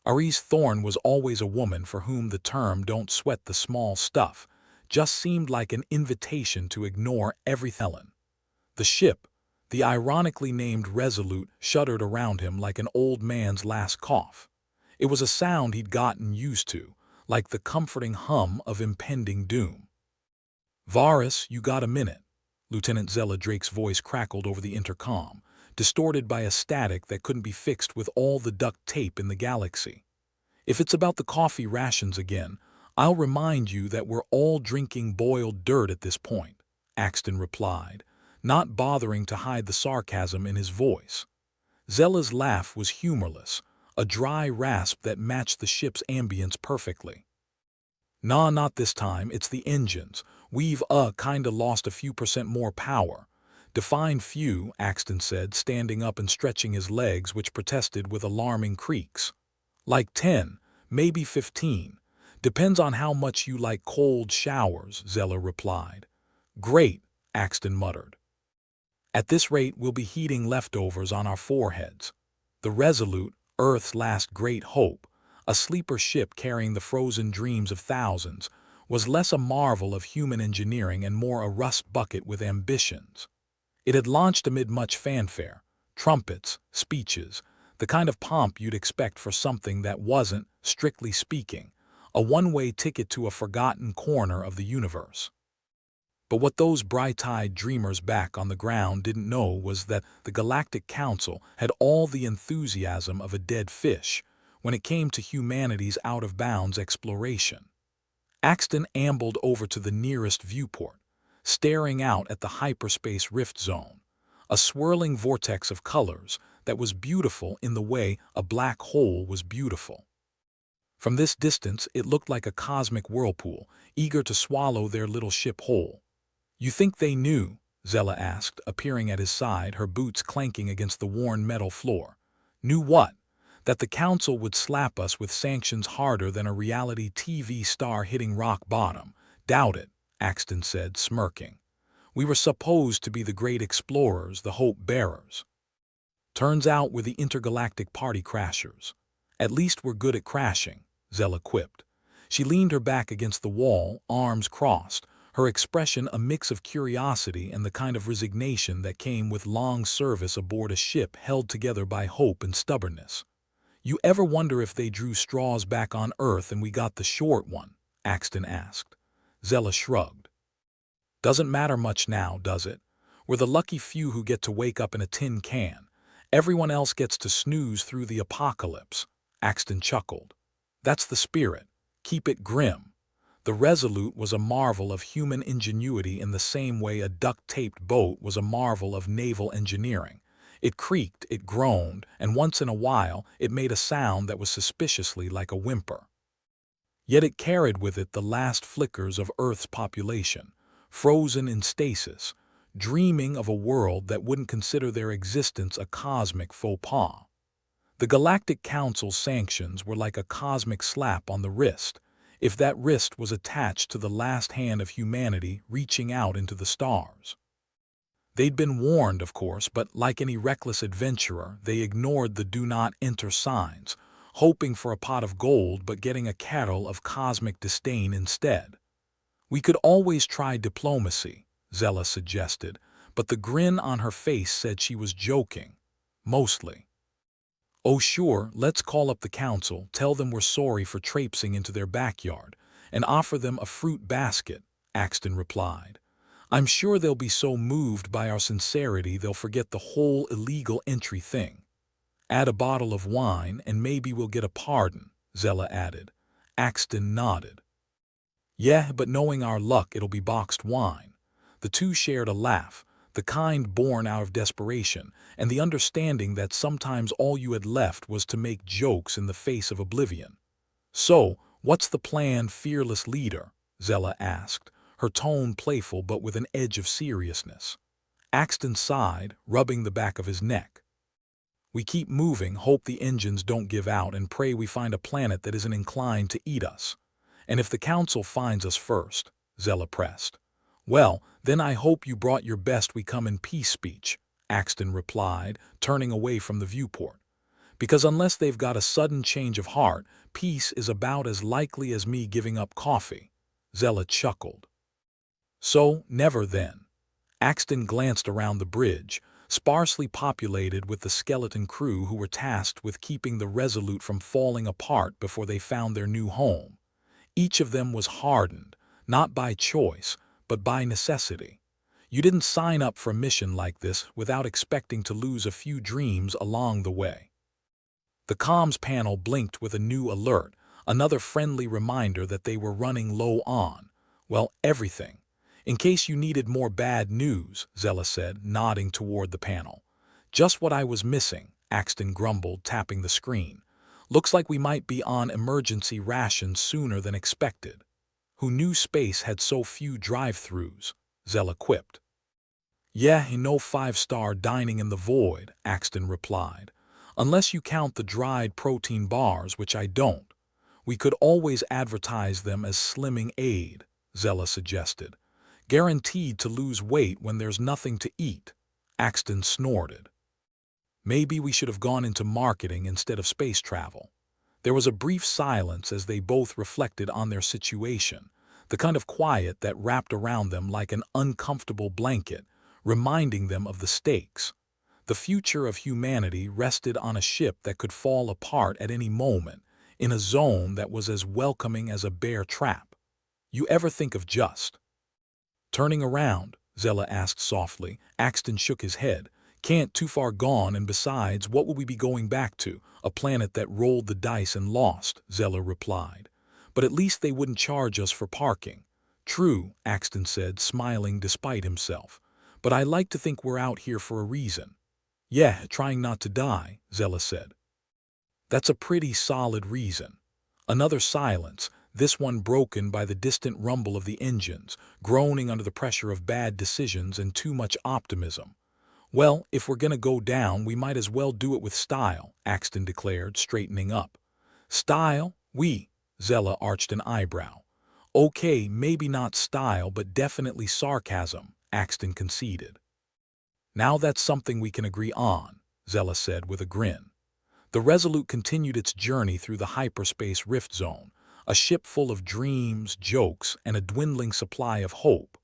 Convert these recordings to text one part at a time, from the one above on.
Aries Thorne was always a woman for whom the term "don't sweat the small stuff" just seemed like an invitation to ignore everything. The ship, the ironically named Resolute, shuddered around him like an old man's last cough. It was a sound he'd gotten used to, like the comforting hum of impending doom. "Varus, you got a minute?" Lieutenant Zella Drake's voice crackled over the intercom, distorted by a static that couldn't be fixed with all the duct tape in the galaxy. "If it's about the coffee rations again, I'll remind you that we're all drinking boiled dirt at this point," Axton replied, not bothering to hide the sarcasm in his voice. Zella's laugh was humorless, a dry rasp that matched the ship's ambience perfectly. "Nah, not this time, it's the engines. We've, kinda lost a few percent more power." "Define few," Axton said, standing up and stretching his legs, which protested with alarming creaks. "Like 10, maybe 15. Depends on how much you like cold showers," Zella replied. "Great," Axton muttered. "At this rate, we'll be heating leftovers on our foreheads." The Resolute, Earth's last great hope, a sleeper ship carrying the frozen dreams of thousands, was less a marvel of human engineering and more a rust bucket with ambitions. It had launched amid much fanfare, trumpets, speeches, the kind of pomp you'd expect for something that wasn't, strictly speaking, a one-way ticket to a forgotten corner of the universe. But what those bright-eyed dreamers back on the ground didn't know was that the Galactic Council had all the enthusiasm of a dead fish when it came to humanity's out-of-bounds exploration. Axton ambled over to the nearest viewport, staring out at the hyperspace rift zone, a swirling vortex of colors that was beautiful in the way a black hole was beautiful. From this distance, it looked like a cosmic whirlpool, eager to swallow their little ship whole. "You think they knew?" Zella asked, appearing at his side, her boots clanking against the worn metal floor. "Knew what? That the Council would slap us with sanctions harder than a reality TV star hitting rock bottom. Doubt it," Axton said, smirking. "We were supposed to be the great explorers, the hope bearers. Turns out we're the intergalactic party crashers. At least we're good at crashing," Zella quipped. She leaned her back against the wall, arms crossed, her expression a mix of curiosity and the kind of resignation that came with long service aboard a ship held together by hope and stubbornness. "You ever wonder if they drew straws back on Earth and we got the short one?" Axton asked. Zella shrugged. "Doesn't matter much now, does it? We're the lucky few who get to wake up in a tin can. Everyone else gets to snooze through the apocalypse." Axton chuckled. "That's the spirit. Keep it grim." The Resolute was a marvel of human ingenuity in the same way a duct-taped boat was a marvel of naval engineering. It creaked, it groaned, and once in a while it made a sound that was suspiciously like a whimper. Yet it carried with it the last flickers of Earth's population, frozen in stasis, dreaming of a world that wouldn't consider their existence a cosmic faux pas. The Galactic Council's sanctions were like a cosmic slap on the wrist, if that wrist was attached to the last hand of humanity reaching out into the stars. They'd been warned, of course, but like any reckless adventurer, they ignored the do not enter signs, hoping for a pot of gold but getting a kettle of cosmic disdain instead. "We could always try diplomacy," Zella suggested, but the grin on her face said she was joking. Mostly. "Oh sure, let's call up the Council, tell them we're sorry for traipsing into their backyard, and offer them a fruit basket," Axton replied. "I'm sure they'll be so moved by our sincerity they'll forget the whole illegal entry thing. Add a bottle of wine and maybe we'll get a pardon," Zella added. Axton nodded. "Yeah, but knowing our luck it'll be boxed wine." The two shared a laugh, the kind born out of desperation, and the understanding that sometimes all you had left was to make jokes in the face of oblivion. "So, what's the plan, fearless leader?" Zella asked, her tone playful but with an edge of seriousness. Axton sighed, rubbing the back of his neck. "We keep moving, hope the engines don't give out, and pray we find a planet that isn't inclined to eat us. And if the Council finds us first," Zella pressed. "Well, then I hope you brought your best we come in peace speech," Axton replied, turning away from the viewport. Because unless they've got a sudden change of heart, peace is about as likely as me giving up coffee. Zella chuckled. So, never then. Axton glanced around the bridge, sparsely populated with the skeleton crew who were tasked with keeping the Resolute from falling apart before they found their new home. Each of them was hardened, not by choice, but by necessity. You didn't sign up for a mission like this without expecting to lose a few dreams along the way. The comms panel blinked with a new alert, another friendly reminder that they were running low on, well, everything. In case you needed more bad news, Zella said, nodding toward the panel. Just what I was missing, Axton grumbled, tapping the screen. Looks like we might be on emergency rations sooner than expected. Who knew space had so few drive-thrus? Zella quipped. Yeah, no five-star dining in the void, Axton replied. Unless you count the dried protein bars, which I don't. We could always advertise them as slimming aid, Zella suggested. Guaranteed to lose weight when there's nothing to eat, Axton snorted. Maybe we should have gone into marketing instead of space travel. There was a brief silence as they both reflected on their situation, the kind of quiet that wrapped around them like an uncomfortable blanket, reminding them of the stakes. The future of humanity rested on a ship that could fall apart at any moment, in a zone that was as welcoming as a bear trap. You ever think of just turning around? Zella asked softly. Axton shook his head. Can't, too far gone, and besides, what would we be going back to? A planet that rolled the dice and lost, Zella replied. But at least they wouldn't charge us for parking. True, Axton said, smiling despite himself. But I like to think we're out here for a reason. Yeah, trying not to die, Zella said. That's a pretty solid reason. Another silence, this one broken by the distant rumble of the engines, groaning under the pressure of bad decisions and too much optimism. Well, if we're gonna go down, we might as well do it with style, Axton declared, straightening up. Style? Zella arched an eyebrow. Okay, maybe not style, but definitely sarcasm, Axton conceded. Now that's something we can agree on, Zella said with a grin. The Resolute continued its journey through the hyperspace rift zone, a ship full of dreams, jokes, and a dwindling supply of hope.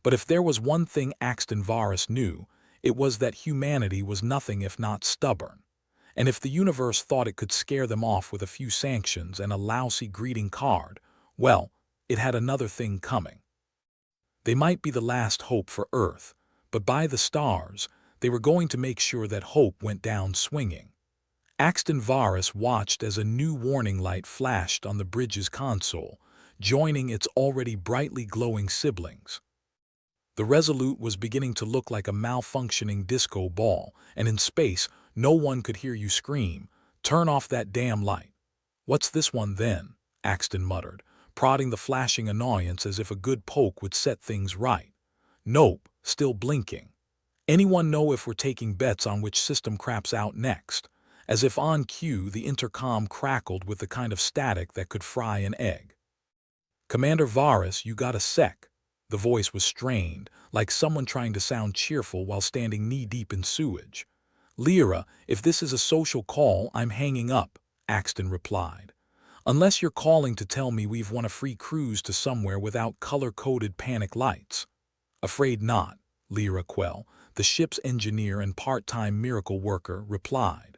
But if there was one thing Axton Varus knew, it was that humanity was nothing if not stubborn. And if the universe thought it could scare them off with a few sanctions and a lousy greeting card, well, it had another thing coming. They might be the last hope for Earth, but by the stars, they were going to make sure that hope went down swinging. Axton Varus watched as a new warning light flashed on the bridge's console, joining its already brightly glowing siblings. The Resolute was beginning to look like a malfunctioning disco ball, and in space, no one could hear you scream, "Turn off that damn light." "What's this one then?" Axton muttered, prodding the flashing annoyance as if a good poke would set things right. Nope, still blinking. Anyone know if we're taking bets on which system craps out next? As if on cue, the intercom crackled with the kind of static that could fry an egg. Commander Varus, you got a sec. The voice was strained, like someone trying to sound cheerful while standing knee-deep in sewage. Lyra, if this is a social call, I'm hanging up, Axton replied. Unless you're calling to tell me we've won a free cruise to somewhere without color-coded panic lights. Afraid not, Lyra Quell, the ship's engineer and part-time miracle worker, replied.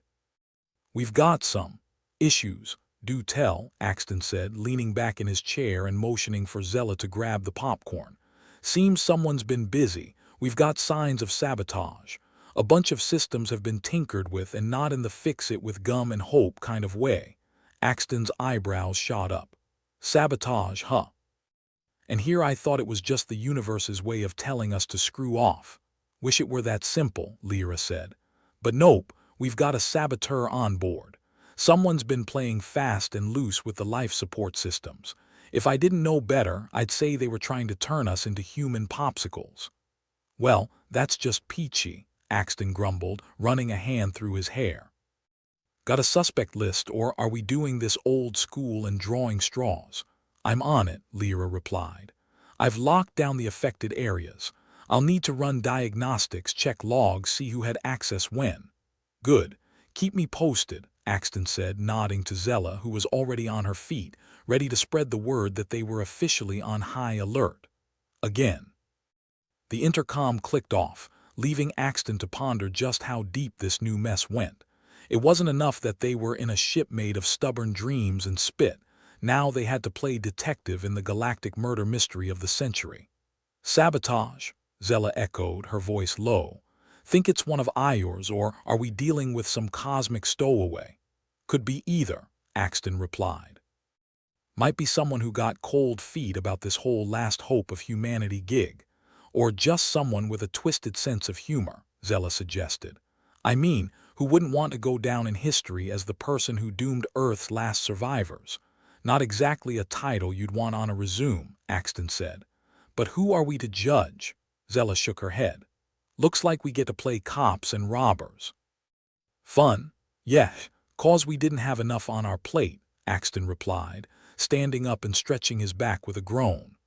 We've got some issues, do tell, Axton said, leaning back in his chair and motioning for Zella to grab the popcorn. Seems someone's been busy. We've got signs of sabotage. A bunch of systems have been tinkered with and not in the fix-it-with-gum and hope kind of way. Axton's eyebrows shot up. Sabotage, huh? And here I thought it was just the universe's way of telling us to screw off. Wish it were that simple, Lyra said. But nope, we've got a saboteur on board. Someone's been playing fast and loose with the life support systems. If I didn't know better, I'd say they were trying to turn us into human popsicles. Well, that's just peachy, Axton grumbled, running a hand through his hair. Got a suspect list, or are we doing this old school and drawing straws? I'm on it, Lyra replied. I've locked down the affected areas. I'll need to run diagnostics, check logs, see who had access when. Good. Keep me posted, Axton said, nodding to Zella, who was already on her feet, ready to spread the word that they were officially on high alert. Again. The intercom clicked off, leaving Axton to ponder just how deep this new mess went. It wasn't enough that they were in a ship made of stubborn dreams and spit. Now they had to play detective in the galactic murder mystery of the century. Sabotage, Zella echoed, her voice low. Think it's one of ours, or are we dealing with some cosmic stowaway? Could be either, Axton replied. Might be someone who got cold feet about this whole last hope of humanity gig. Or just someone with a twisted sense of humor, Zella suggested. I mean, who wouldn't want to go down in history as the person who doomed Earth's last survivors? Not exactly a title you'd want on a resume, Axton said. But who are we to judge? Zella shook her head. Looks like we get to play cops and robbers. Fun? Yeah, 'cause we didn't have enough on our plate, Axton replied, standing up and stretching his back with a groan.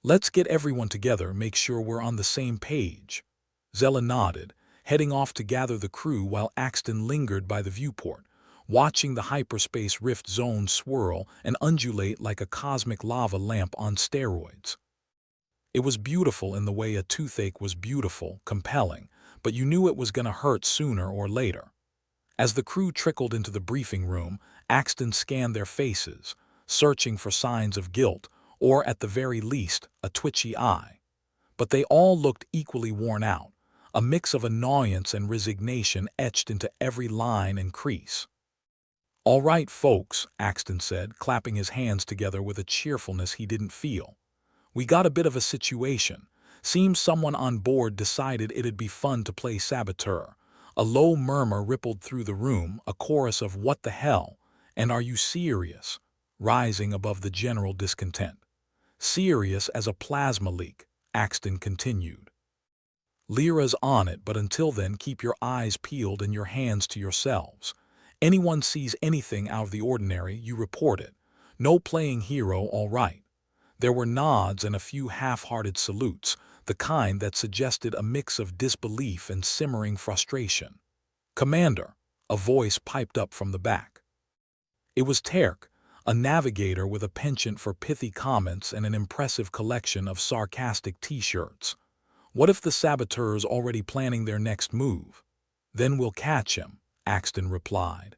Let's get everyone together, make sure we're on the same page. Zella nodded, heading off to gather the crew while Axton lingered by the viewport, watching the hyperspace rift zone swirl and undulate like a cosmic lava lamp on steroids. It was beautiful in the way a toothache was beautiful, compelling, but you knew it was going to hurt sooner or later. As the crew trickled into the briefing room, Axton scanned their faces, searching for signs of guilt, or at the very least, a twitchy eye. But they all looked equally worn out, a mix of annoyance and resignation etched into every line and crease. All right, folks, Axton said, clapping his hands together with a cheerfulness he didn't feel. We got a bit of a situation. Seems someone on board decided it'd be fun to play saboteur. A low murmur rippled through the room, a chorus of "What the hell?" and "Are you serious?" rising above the general discontent. Serious as a plasma leak, Axton continued. Lyra's on it, but until then keep your eyes peeled and your hands to yourselves. Anyone sees anything out of the ordinary, you report it. No playing hero, all right. There were nods and a few half-hearted salutes, the kind that suggested a mix of disbelief and simmering frustration. Commander, a voice piped up from the back. It was Terk, a navigator with a penchant for pithy comments and an impressive collection of sarcastic t-shirts. What if the saboteur's already planning their next move? Then we'll catch him, Axton replied.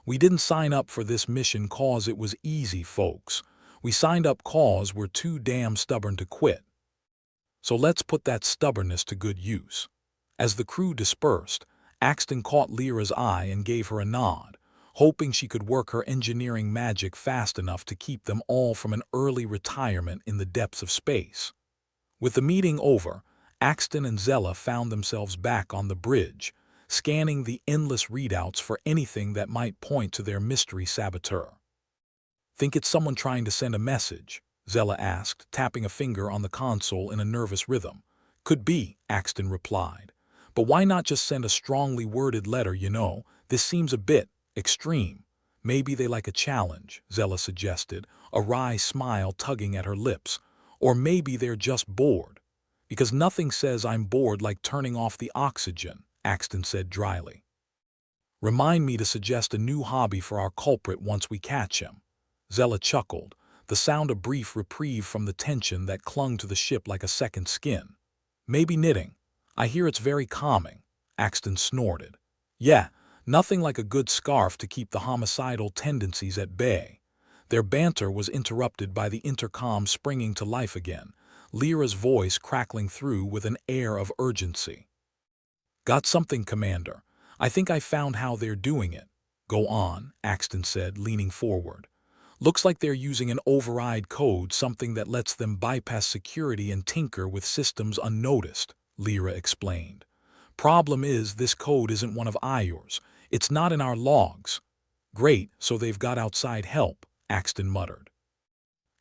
We didn't sign up for this mission 'cause it was easy, folks. We signed up 'cause we're too damn stubborn to quit. So let's put that stubbornness to good use. As the crew dispersed, Axton caught Lyra's eye and gave her a nod, hoping she could work her engineering magic fast enough to keep them all from an early retirement in the depths of space. With the meeting over, Axton and Zella found themselves back on the bridge, scanning the endless readouts for anything that might point to their mystery saboteur. Think it's someone trying to send a message? Zella asked, tapping a finger on the console in a nervous rhythm. Could be, Axton replied. But why not just send a strongly worded letter, you know? This seems a bit extreme. Maybe they like a challenge, Zella suggested, a wry smile tugging at her lips. Or maybe they're just bored. Because nothing says I'm bored like turning off the oxygen, Axton said dryly. Remind me to suggest a new hobby for our culprit once we catch him. Zella chuckled, the sound a brief reprieve from the tension that clung to the ship like a second skin. Maybe knitting. I hear it's very calming, Axton snorted. Yeah, nothing like a good scarf to keep the homicidal tendencies at bay. Their banter was interrupted by the intercom springing to life again, Lyra's voice crackling through with an air of urgency. Got something, Commander. I think I found how they're doing it. Go on, Axton said, leaning forward. Looks like they're using an override code, something that lets them bypass security and tinker with systems unnoticed, Lyra explained. Problem is, this code isn't one of ours. It's not in our logs. Great, so they've got outside help, Axton muttered.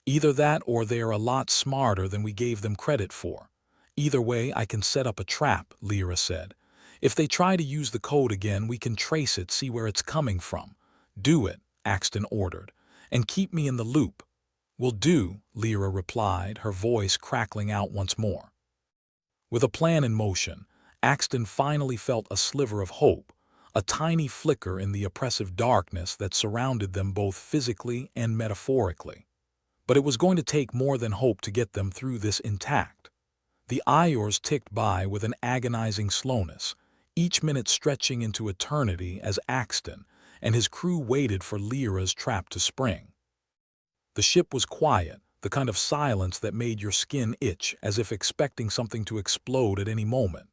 Either that or they're a lot smarter than we gave them credit for. Either way, I can set up a trap, Lyra said. If they try to use the code again, we can trace it, see where it's coming from. Do it, Axton ordered. And keep me in the loop. Will do, Lyra replied, her voice crackling out once more. With a plan in motion, Axton finally felt a sliver of hope, a tiny flicker in the oppressive darkness that surrounded them both physically and metaphorically. But it was going to take more than hope to get them through this intact. The hours ticked by with an agonizing slowness, each minute stretching into eternity as Axton and his crew waited for Lyra's trap to spring. The ship was quiet, the kind of silence that made your skin itch as if expecting something to explode at any moment.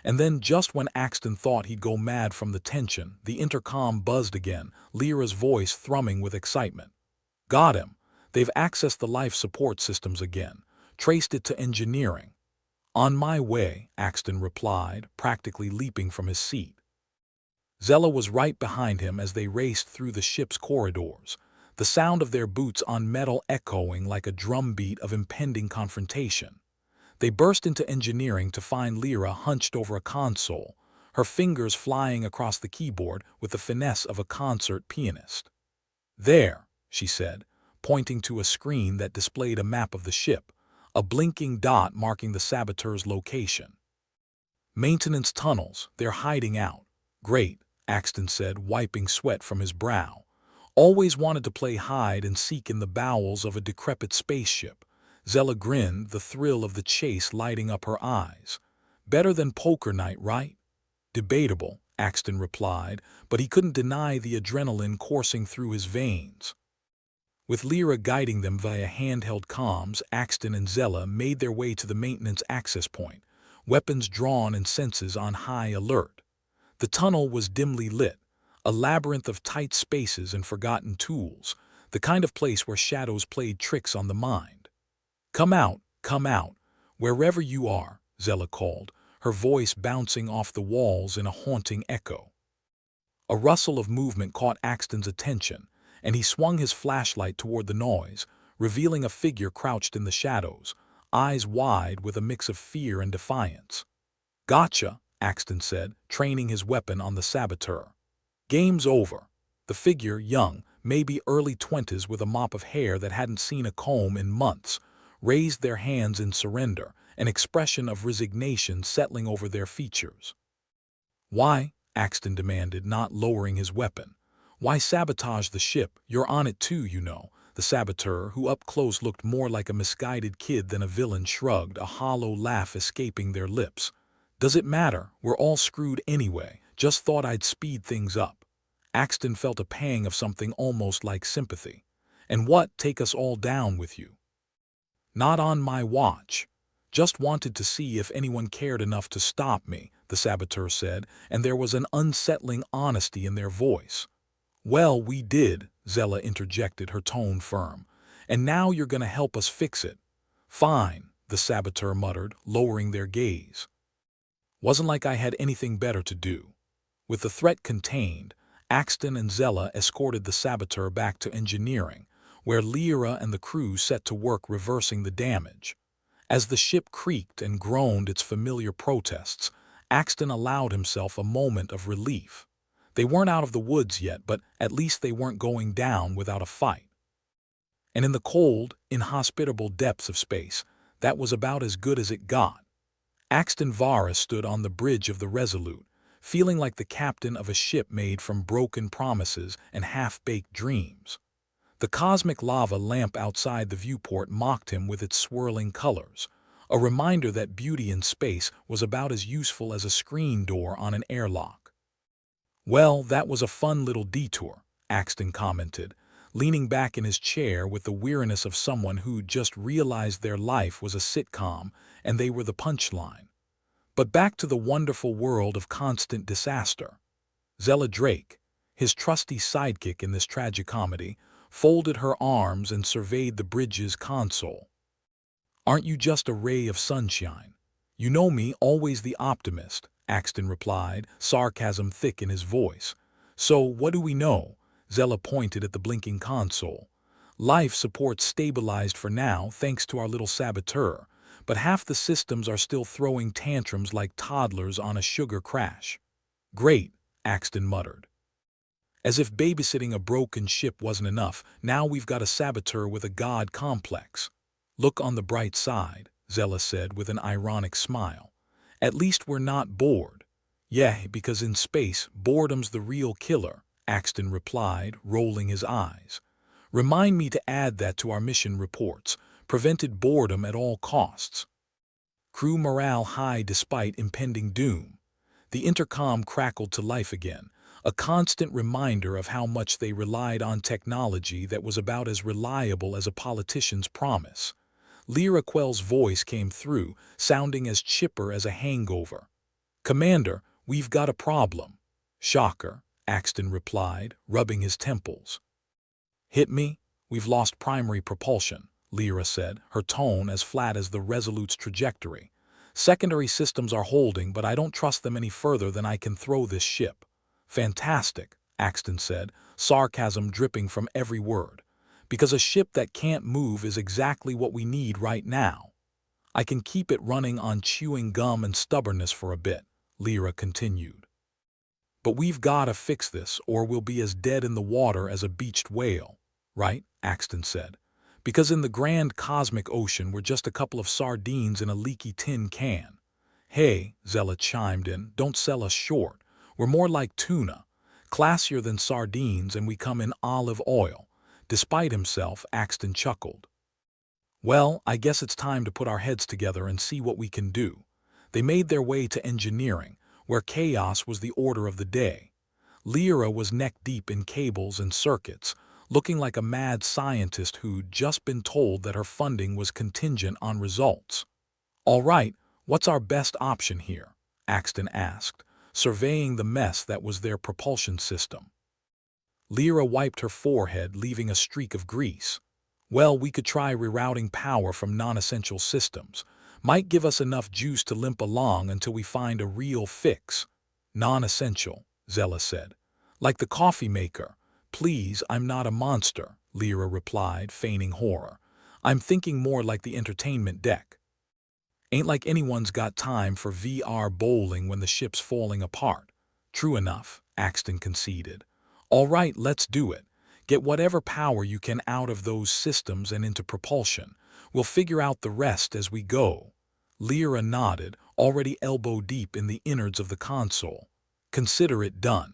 And then just when Axton thought he'd go mad from the tension, the intercom buzzed again, Lyra's voice thrumming with excitement. "Got him. They've accessed the life support systems again, traced it to engineering." "On my way," Axton replied, practically leaping from his seat. Zella was right behind him as they raced through the ship's corridors, the sound of their boots on metal echoing like a drumbeat of impending confrontation. They burst into engineering to find Lyra hunched over a console, her fingers flying across the keyboard with the finesse of a concert pianist. "There," she said, pointing to a screen that displayed a map of the ship, a blinking dot marking the saboteur's location. "Maintenance tunnels, they're hiding out." "Great," Axton said, wiping sweat from his brow. "Always wanted to play hide and seek in the bowels of a decrepit spaceship." Zella grinned, the thrill of the chase lighting up her eyes. "Better than poker night, right?" "Debatable," Axton replied, but he couldn't deny the adrenaline coursing through his veins. With Lyra guiding them via handheld comms, Axton and Zella made their way to the maintenance access point, weapons drawn and senses on high alert. The tunnel was dimly lit, a labyrinth of tight spaces and forgotten tools, the kind of place where shadows played tricks on the mind. Come out, wherever you are," Zella called, her voice bouncing off the walls in a haunting echo. A rustle of movement caught Axton's attention, and he swung his flashlight toward the noise, revealing a figure crouched in the shadows, eyes wide with a mix of fear and defiance. "Gotcha," Axton said, training his weapon on the saboteur. "Game's over." The figure, young, maybe early 20s with a mop of hair that hadn't seen a comb in months, raised their hands in surrender, an expression of resignation settling over their features. "Why?" Axton demanded, not lowering his weapon. "Why sabotage the ship? You're on it too, you know." The saboteur, who up close looked more like a misguided kid than a villain, shrugged, a hollow laugh escaping their lips. "Does it matter? We're all screwed anyway. Just thought I'd speed things up." Axton felt a pang of something almost like sympathy. "And what, take us all down with you?" "Not on my watch. Just wanted to see if anyone cared enough to stop me," the saboteur said, and there was an unsettling honesty in their voice. "Well, we did," Zella interjected, her tone firm. "And now you're gonna help us fix it." "Fine," the saboteur muttered, lowering their gaze. "Wasn't like I had anything better to do." With the threat contained, Axton and Zella escorted the saboteur back to engineering, where Lyra and the crew set to work reversing the damage. As the ship creaked and groaned its familiar protests, Axton allowed himself a moment of relief. They weren't out of the woods yet, but at least they weren't going down without a fight. And in the cold, inhospitable depths of space, that was about as good as it got. Axton Vara stood on the bridge of the Resolute, feeling like the captain of a ship made from broken promises and half-baked dreams. The cosmic lava lamp outside the viewport mocked him with its swirling colors, a reminder that beauty in space was about as useful as a screen door on an airlock. "Well, that was a fun little detour," Axton commented, leaning back in his chair with the weariness of someone who'd just realized their life was a sitcom and they were the punchline. "But back to the wonderful world of constant disaster." Zella Drake, his trusty sidekick in this tragicomedy, folded her arms and surveyed the bridge's console. "Aren't you just a ray of sunshine?" "You know me, always the optimist," Axton replied, sarcasm thick in his voice. "So, what do we know?" Zella pointed at the blinking console. "Life support stabilized for now thanks to our little saboteur, but half the systems are still throwing tantrums like toddlers on a sugar crash." "Great," Axton muttered. As if babysitting a broken ship wasn't enough, now we've got a saboteur with a god complex. "Look on the bright side," Zella said with an ironic smile. "At least we're not bored. Yeah, because in space, boredom's the real killer, Axton replied, rolling his eyes. Remind me to add that to our mission reports. Prevented boredom at all costs. Crew morale high despite impending doom. The intercom crackled to life again, a constant reminder of how much they relied on technology that was about as reliable as a politician's promise. Lyra Quell's voice came through, sounding as chipper as a hangover. Commander, we've got a problem. Shocker, Axton replied, rubbing his temples. Hit me? We've lost primary propulsion, Lyra said, her tone as flat as the Resolute's trajectory. Secondary systems are holding, but I don't trust them any further than I can throw this ship. Fantastic, Axton said, sarcasm dripping from every word. Because a ship that can't move is exactly what we need right now. I can keep it running on chewing gum and stubbornness for a bit, Lyra continued. But we've gotta fix this, or we'll be as dead in the water as a beached whale. Right? Axton said. Because in the grand cosmic ocean we're just a couple of sardines in a leaky tin can. Hey, Zella chimed in, don't sell us short. We're more like tuna, classier than sardines, and we come in olive oil. Despite himself, Axton chuckled. Well, I guess it's time to put our heads together and see what we can do. They made their way to engineering, where chaos was the order of the day. Lyra was neck-deep in cables and circuits, looking like a mad scientist who'd just been told that her funding was contingent on results. All right, what's our best option here? Axton asked, surveying the mess that was their propulsion system. Lyra wiped her forehead, leaving a streak of grease. Well, we could try rerouting power from non-essential systems. Might give us enough juice to limp along until we find a real fix. Non-essential, Zella said. Like the coffee maker. Please, I'm not a monster, Lyra replied, feigning horror. I'm thinking more like the entertainment deck. Ain't like anyone's got time for VR bowling when the ship's falling apart. True enough, Axton conceded. All right, let's do it. Get whatever power you can out of those systems and into propulsion. We'll figure out the rest as we go. Lyra nodded, already elbow-deep in the innards of the console. Consider it done.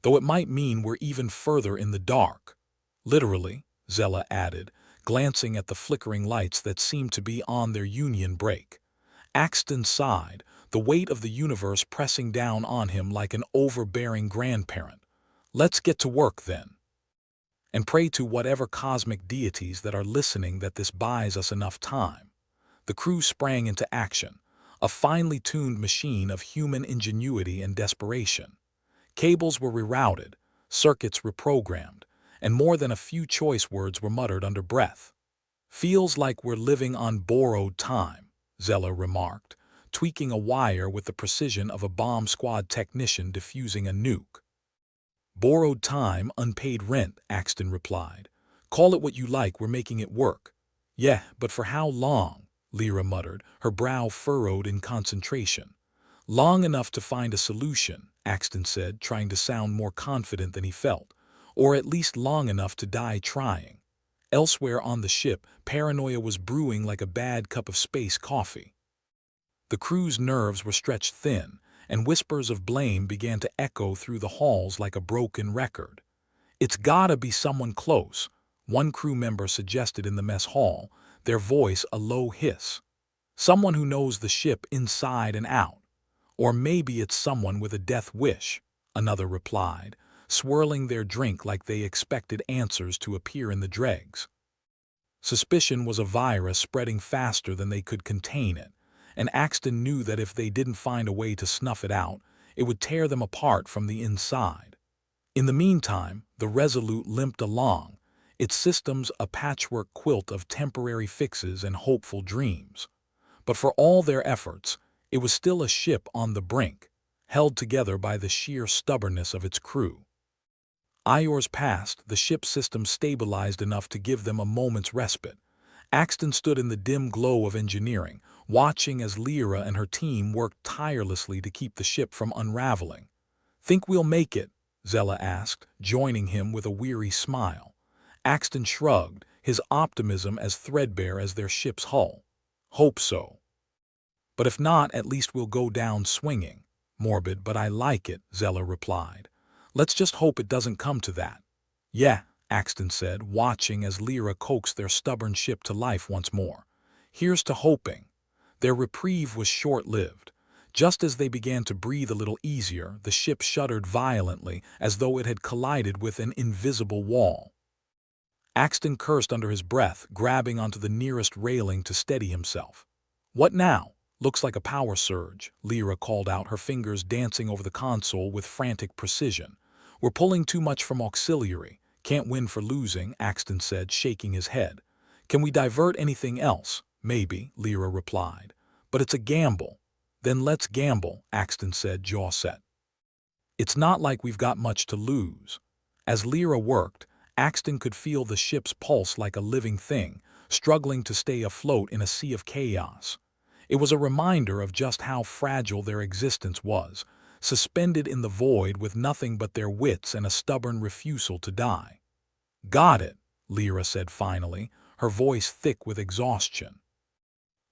Though it might mean we're even further in the dark. Literally, Zella added, glancing at the flickering lights that seemed to be on their union break. Axton sighed, the weight of the universe pressing down on him like an overbearing grandparent. Let's get to work then. And pray to whatever cosmic deities that are listening that this buys us enough time. The crew sprang into action, a finely tuned machine of human ingenuity and desperation. Cables were rerouted, circuits reprogrammed, and more than a few choice words were muttered under breath. Feels like we're living on borrowed time, Zella remarked, tweaking a wire with the precision of a bomb squad technician defusing a nuke. Borrowed time, unpaid rent, Axton replied. Call it what you like, we're making it work. Yeah, but for how long? Lyra muttered, her brow furrowed in concentration. Long enough to find a solution, Axton said, trying to sound more confident than he felt. Or at least long enough to die trying. Elsewhere on the ship, paranoia was brewing like a bad cup of space coffee. The crew's nerves were stretched thin, and whispers of blame began to echo through the halls like a broken record. It's gotta be someone close, one crew member suggested in the mess hall, their voice a low hiss. Someone who knows the ship inside and out. Or maybe it's someone with a death wish, another replied, swirling their drink like they expected answers to appear in the dregs. Suspicion was a virus spreading faster than they could contain it, and Axton knew that if they didn't find a way to snuff it out, it would tear them apart from the inside. In the meantime, the Resolute limped along, its systems a patchwork quilt of temporary fixes and hopeful dreams. But for all their efforts, it was still a ship on the brink, held together by the sheer stubbornness of its crew. Hours passed, the ship's system stabilized enough to give them a moment's respite. Axton stood in the dim glow of engineering, watching as Lyra and her team worked tirelessly to keep the ship from unraveling. Think we'll make it? Zella asked, joining him with a weary smile. Axton shrugged, his optimism as threadbare as their ship's hull. Hope so. But if not, at least we'll go down swinging. Morbid, but I like it, Zella replied. Let's just hope it doesn't come to that. Yeah, Axton said, watching as Lyra coaxed their stubborn ship to life once more. Here's to hoping. Their reprieve was short-lived. Just as they began to breathe a little easier, the ship shuddered violently as though it had collided with an invisible wall. Axton cursed under his breath, grabbing onto the nearest railing to steady himself. What now? Looks like a power surge, Lyra called out, her fingers dancing over the console with frantic precision. We're pulling too much from auxiliary. Can't win for losing, Axton said, shaking his head. Can we divert anything else? Maybe, Lyra replied. But it's a gamble. Then let's gamble, Axton said, jaw set. It's not like we've got much to lose. As Lyra worked, Axton could feel the ship's pulse like a living thing, struggling to stay afloat in a sea of chaos. It was a reminder of just how fragile their existence was, suspended in the void with nothing but their wits and a stubborn refusal to die. Got it, Lyra said finally, her voice thick with exhaustion.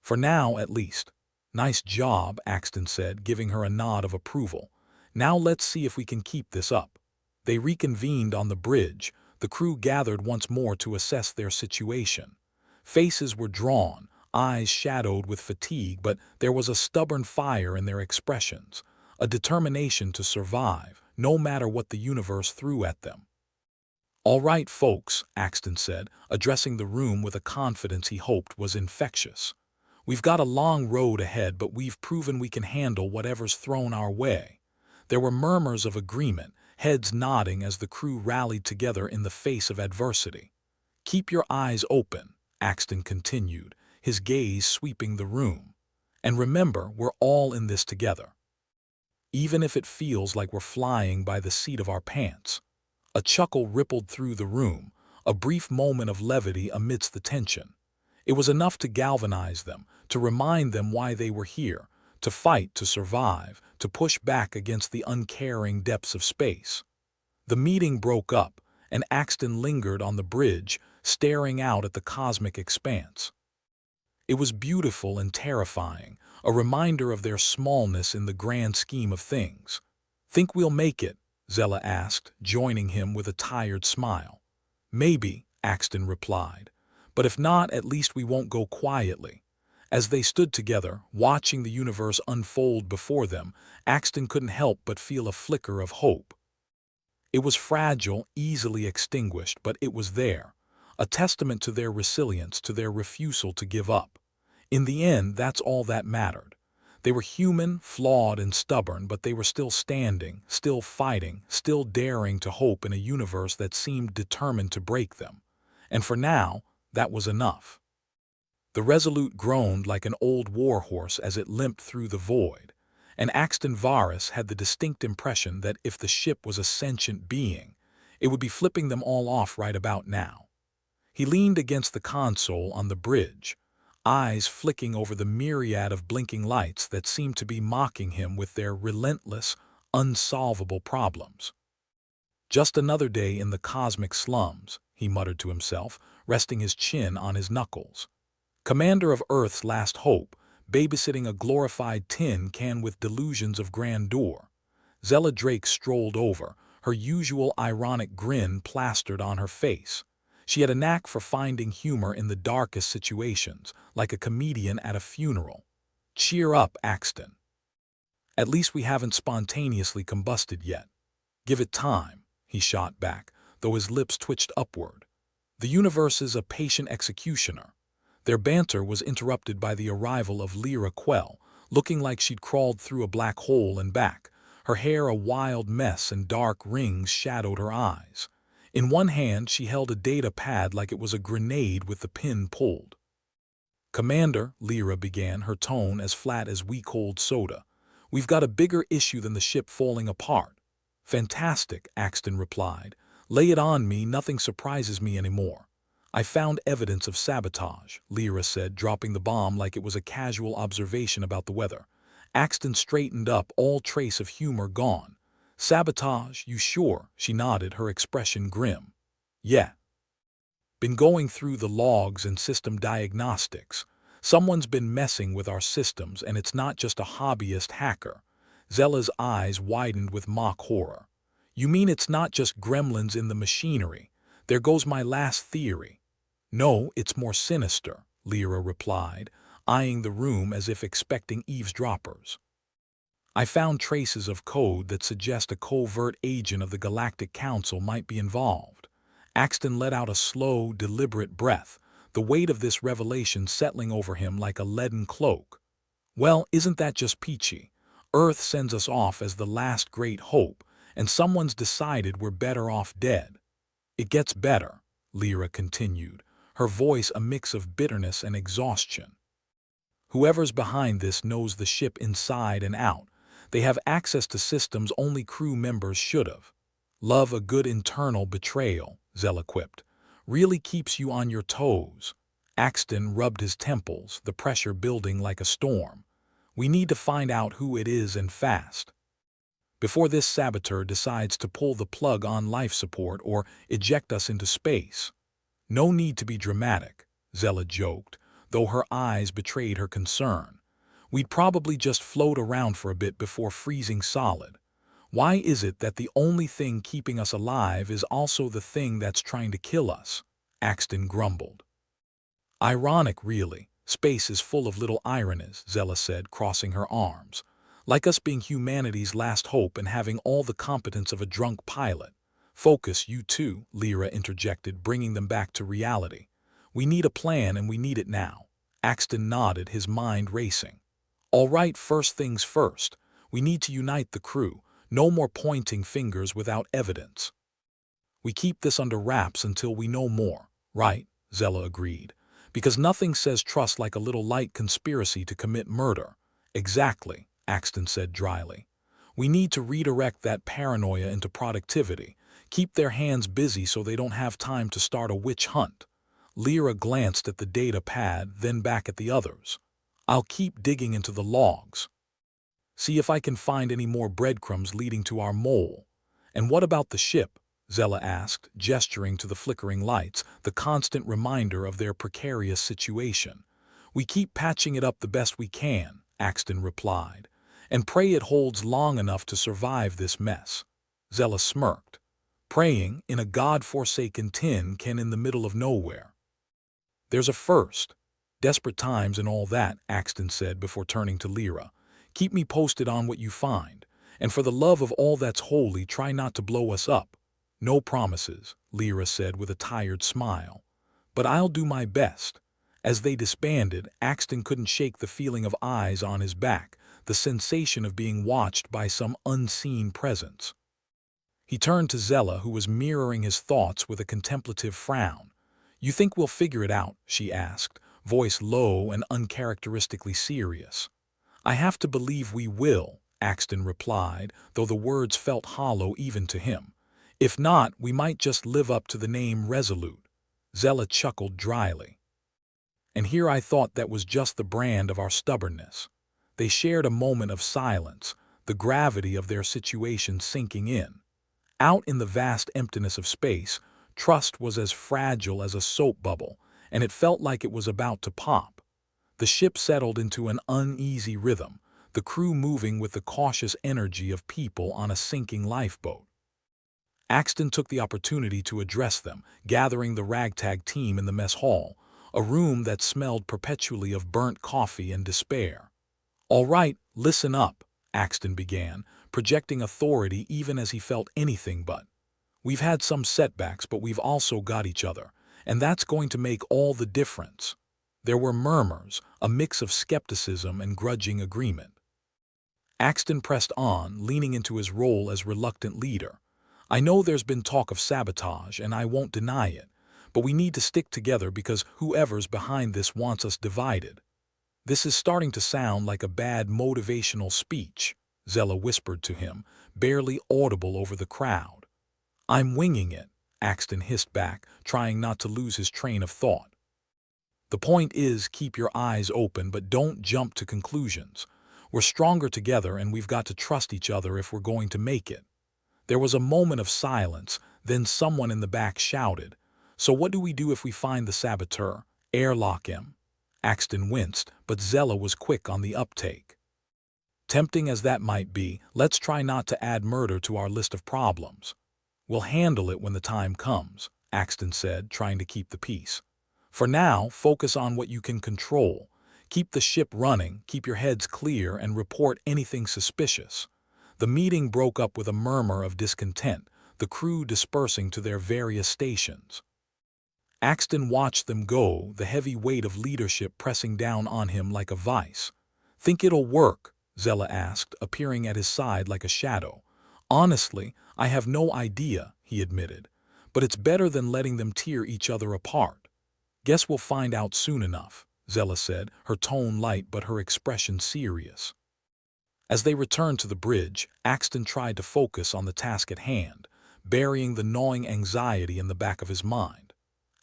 For now, at least. Nice job, Axton said, giving her a nod of approval. Now let's see if we can keep this up. They reconvened on the bridge, the crew gathered once more to assess their situation. Faces were drawn, eyes shadowed with fatigue, but there was a stubborn fire in their expressions, a determination to survive, no matter what the universe threw at them. All right, folks, Axton said, addressing the room with a confidence he hoped was infectious. We've got a long road ahead, but we've proven we can handle whatever's thrown our way. There were murmurs of agreement, heads nodding as the crew rallied together in the face of adversity. Keep your eyes open, Axton continued, his gaze sweeping the room. And remember, we're all in this together. Even if it feels like we're flying by the seat of our pants. A chuckle rippled through the room, a brief moment of levity amidst the tension. It was enough to galvanize them, to remind them why they were here, to fight, to survive, to push back against the uncaring depths of space. The meeting broke up, and Axton lingered on the bridge, staring out at the cosmic expanse. It was beautiful and terrifying, a reminder of their smallness in the grand scheme of things. Think we'll make it? Zella asked, joining him with a tired smile. Maybe, Axton replied. But if not, at least we won't go quietly. As they stood together, watching the universe unfold before them, Axton couldn't help but feel a flicker of hope. It was fragile, easily extinguished, but it was there, a testament to their resilience, to their refusal to give up. In the end, that's all that mattered. They were human, flawed, and stubborn, but they were still standing, still fighting, still daring to hope in a universe that seemed determined to break them. And for now, that was enough. The Resolute groaned like an old warhorse as it limped through the void, and Axton Varus had the distinct impression that if the ship was a sentient being, it would be flipping them all off right about now. He leaned against the console on the bridge, eyes flicking over the myriad of blinking lights that seemed to be mocking him with their relentless, unsolvable problems. Just another day in the cosmic slums, he muttered to himself, resting his chin on his knuckles. Commander of Earth's last hope, babysitting a glorified tin can with delusions of grandeur. Zella Drake strolled over, her usual ironic grin plastered on her face. She had a knack for finding humor in the darkest situations, like a comedian at a funeral. Cheer up, Axton. At least we haven't spontaneously combusted yet. Give it time, he shot back, though his lips twitched upward. The universe is a patient executioner. Their banter was interrupted by the arrival of Lyra Quell, looking like she'd crawled through a black hole and back, her hair a wild mess and dark rings shadowed her eyes. In one hand, she held a data pad like it was a grenade with the pin pulled. Commander, Lyra began, her tone as flat as weak-cold soda. We've got a bigger issue than the ship falling apart. Fantastic, Axton replied. Lay it on me, nothing surprises me anymore. I found evidence of sabotage, Lyra said, dropping the bomb like it was a casual observation about the weather. Axton straightened up, all trace of humor gone. Sabotage, you sure? She nodded, her expression grim. Yeah. Been going through the logs and system diagnostics. Someone's been messing with our systems, and it's not just a hobbyist hacker. Zella's eyes widened with mock horror. You mean it's not just gremlins in the machinery? There goes my last theory. No, it's more sinister, Lyra replied, eyeing the room as if expecting eavesdroppers. I found traces of code that suggest a covert agent of the Galactic Council might be involved. Axton let out a slow, deliberate breath, the weight of this revelation settling over him like a leaden cloak. Well, isn't that just peachy? Earth sends us off as the last great hope, and someone's decided we're better off dead. It gets better, Lyra continued, her voice a mix of bitterness and exhaustion. Whoever's behind this knows the ship inside and out. They have access to systems only crew members should have. Love a good internal betrayal, Zella quipped. Really keeps you on your toes. Axton rubbed his temples, the pressure building like a storm. We need to find out who it is and fast. Before this saboteur decides to pull the plug on life support or eject us into space. No need to be dramatic, Zella joked, though her eyes betrayed her concern. We'd probably just float around for a bit before freezing solid. Why is it that the only thing keeping us alive is also the thing that's trying to kill us? Axton grumbled. Ironic, really. Space is full of little ironies, Zella said, crossing her arms. Like us being humanity's last hope and having all the competence of a drunk pilot. Focus, you too, Lyra interjected, bringing them back to reality. We need a plan and we need it now. Axton nodded, his mind racing. All right, first things first. We need to unite the crew. No more pointing fingers without evidence. We keep this under wraps until we know more, right? Zella agreed. Because nothing says trust like a little light conspiracy to commit murder. Exactly, Axton said dryly. We need to redirect that paranoia into productivity. Keep their hands busy so they don't have time to start a witch hunt. Lyra glanced at the data pad, then back at the others. I'll keep digging into the logs. See if I can find any more breadcrumbs leading to our mole. And what about the ship? Zella asked, gesturing to the flickering lights, the constant reminder of their precarious situation. We keep patching it up the best we can, Axton replied, and pray it holds long enough to survive this mess. Zella smirked. Praying in a god-forsaken tin can in the middle of nowhere. There's a first. Desperate times and all that, Axton said before turning to Lyra. Keep me posted on what you find, and for the love of all that's holy, try not to blow us up. No promises, Lyra said with a tired smile. But I'll do my best. As they disbanded, Axton couldn't shake the feeling of eyes on his back, the sensation of being watched by some unseen presence. He turned to Zella, who was mirroring his thoughts with a contemplative frown. You think we'll figure it out? She asked, voice low and uncharacteristically serious. I have to believe we will, Axton replied, though the words felt hollow even to him. If not, we might just live up to the name Resolute. Zella chuckled dryly. And here I thought that was just the brand of our stubbornness. They shared a moment of silence, the gravity of their situation sinking in. Out in the vast emptiness of space, trust was as fragile as a soap bubble, and it felt like it was about to pop. The ship settled into an uneasy rhythm, the crew moving with the cautious energy of people on a sinking lifeboat. Axton took the opportunity to address them, gathering the ragtag team in the mess hall, a room that smelled perpetually of burnt coffee and despair. All right, listen up, Axton began, projecting authority even as he felt anything but. We've had some setbacks, but we've also got each other, and that's going to make all the difference. There were murmurs, a mix of skepticism and grudging agreement. Axton pressed on, leaning into his role as reluctant leader. I know there's been talk of sabotage, and I won't deny it, but we need to stick together because whoever's behind this wants us divided. This is starting to sound like a bad motivational speech, Zella whispered to him, barely audible over the crowd. I'm winging it, Axton hissed back, trying not to lose his train of thought. The point is, keep your eyes open, but don't jump to conclusions. We're stronger together, and we've got to trust each other if we're going to make it. There was a moment of silence, then someone in the back shouted, So what do we do if we find the saboteur? Airlock him. Axton winced, but Zella was quick on the uptake. Tempting as that might be, let's try not to add murder to our list of problems. We'll handle it when the time comes, Axton said, trying to keep the peace. For now, focus on what you can control. Keep the ship running, keep your heads clear, and report anything suspicious. The meeting broke up with a murmur of discontent, the crew dispersing to their various stations. Axton watched them go, the heavy weight of leadership pressing down on him like a vice. "Think it'll work?" Zella asked, appearing at his side like a shadow. "Honestly, I have no idea," he admitted. "But it's better than letting them tear each other apart." "Guess we'll find out soon enough," Zella said, her tone light but her expression serious. As they returned to the bridge, Axton tried to focus on the task at hand, burying the gnawing anxiety in the back of his mind.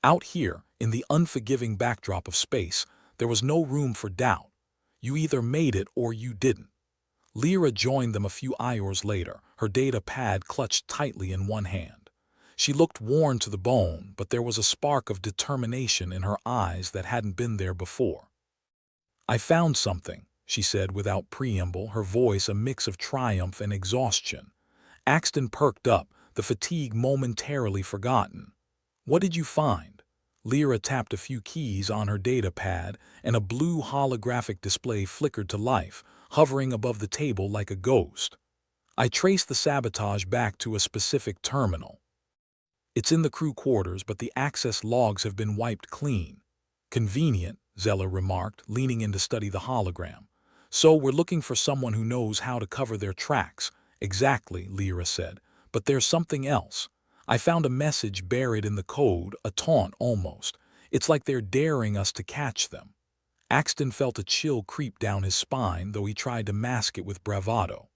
Out here, in the unforgiving backdrop of space, there was no room for doubt. You either made it or you didn't. Lyra joined them a few hours later, her data pad clutched tightly in one hand. She looked worn to the bone, but there was a spark of determination in her eyes that hadn't been there before. "I found something," she said without preamble, her voice a mix of triumph and exhaustion. Axton perked up, the fatigue momentarily forgotten. "What did you find?" Lyra tapped a few keys on her data pad, and a blue holographic display flickered to life, hovering above the table like a ghost. "I traced the sabotage back to a specific terminal. It's in the crew quarters, but the access logs have been wiped clean." "Convenient," Zella remarked, leaning in to study the hologram. "So we're looking for someone who knows how to cover their tracks." "Exactly," Lyra said. "But there's something else. I found a message buried in the code, a taunt almost. It's like they're daring us to catch them." Axton felt a chill creep down his spine, though he tried to mask it with bravado.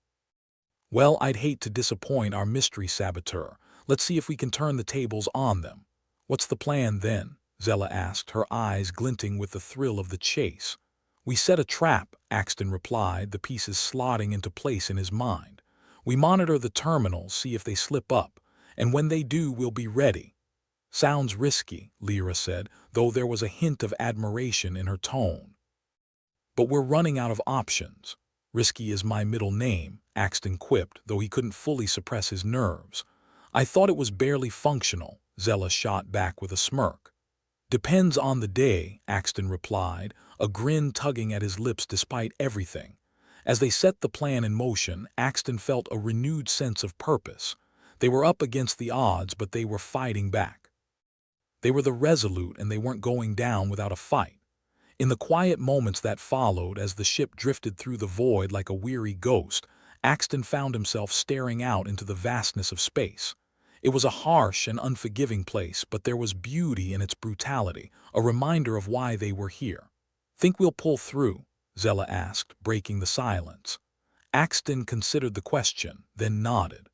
"Well, I'd hate to disappoint our mystery saboteur. Let's see if we can turn the tables on them." "What's the plan then?" Zella asked, her eyes glinting with the thrill of the chase. "We set a trap," Axton replied, the pieces slotting into place in his mind. "We monitor the terminals, see if they slip up, and when they do, we'll be ready." "Sounds risky," Lyra said, though there was a hint of admiration in her tone. "But we're running out of options." "Risky is my middle name," Axton quipped, though he couldn't fully suppress his nerves. "I thought it was barely functional," Zella shot back with a smirk. "Depends on the day," Axton replied, a grin tugging at his lips despite everything. As they set the plan in motion, Axton felt a renewed sense of purpose. They were up against the odds, but they were fighting back. They were the resolute, and they weren't going down without a fight. In the quiet moments that followed, as the ship drifted through the void like a weary ghost, Axton found himself staring out into the vastness of space. It was a harsh and unforgiving place, but there was beauty in its brutality, a reminder of why they were here. "Think we'll pull through?" Zella asked, breaking the silence. Axton considered the question, then nodded.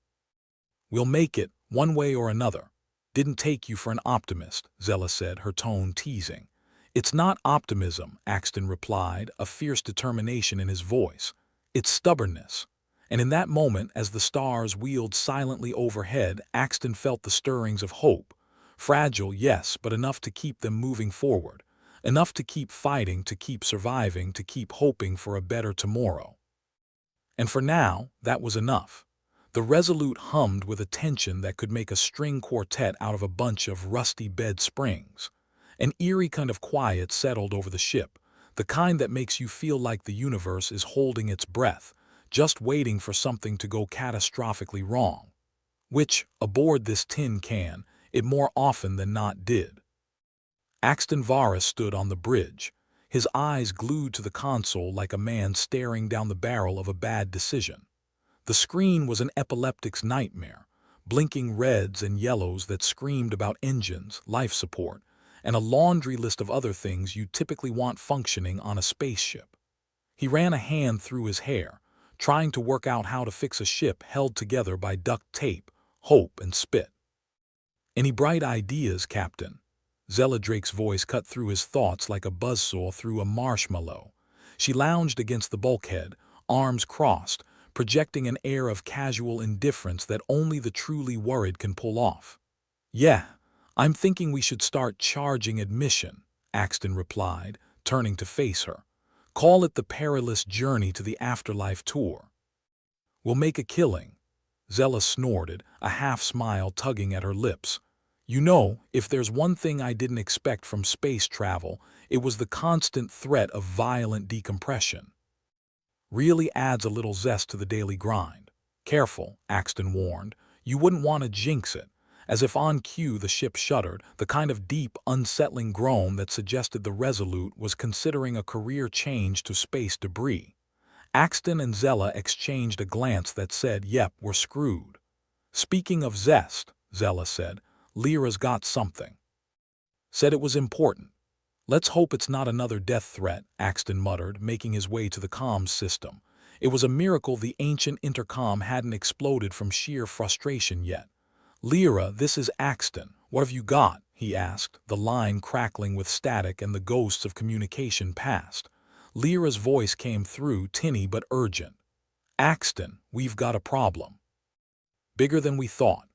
"We'll make it, one way or another." "Didn't take you for an optimist," Zella said, her tone teasing. "It's not optimism," Axton replied, a fierce determination in his voice. "It's stubbornness." And in that moment, as the stars wheeled silently overhead, Axton felt the stirrings of hope. Fragile, yes, but enough to keep them moving forward. Enough to keep fighting, to keep surviving, to keep hoping for a better tomorrow. And for now, that was enough. The Resolute hummed with a tension that could make a string quartet out of a bunch of rusty bed springs. An eerie kind of quiet settled over the ship, the kind that makes you feel like the universe is holding its breath, just waiting for something to go catastrophically wrong. Which, aboard this tin can, it more often than not did. Axton Varus stood on the bridge, his eyes glued to the console like a man staring down the barrel of a bad decision. The screen was an epileptic's nightmare, blinking reds and yellows that screamed about engines, life support, and a laundry list of other things you typically want functioning on a spaceship. He ran a hand through his hair, trying to work out how to fix a ship held together by duct tape, hope, and spit. "Any bright ideas, Captain?" Zella Drake's voice cut through his thoughts like a buzzsaw through a marshmallow. She lounged against the bulkhead, arms crossed, projecting an air of casual indifference that only the truly worried can pull off. "Yeah, I'm thinking we should start charging admission," Axton replied, turning to face her. Call it the perilous journey to the afterlife tour. We'll make a killing. Zella snorted, a half-smile tugging at her lips. You know, if there's one thing I didn't expect from space travel, it was the constant threat of violent decompression. Really adds a little zest to the daily grind. Careful, Axton warned. You wouldn't want to jinx it. As if on cue the ship shuddered, the kind of deep, unsettling groan that suggested the Resolute was considering a career change to space debris. Axton and Zella exchanged a glance that said, yep, we're screwed. Speaking of zest, Zella said, Lyra's got something. Said it was important. Let's hope it's not another death threat, Axton muttered, making his way to the comms system. It was a miracle the ancient intercom hadn't exploded from sheer frustration yet. Lyra, this is Axton. What have you got? He asked, the line crackling with static and the ghosts of communication past. Lyra's voice came through, tinny but urgent. Axton, we've got a problem. Bigger than we thought.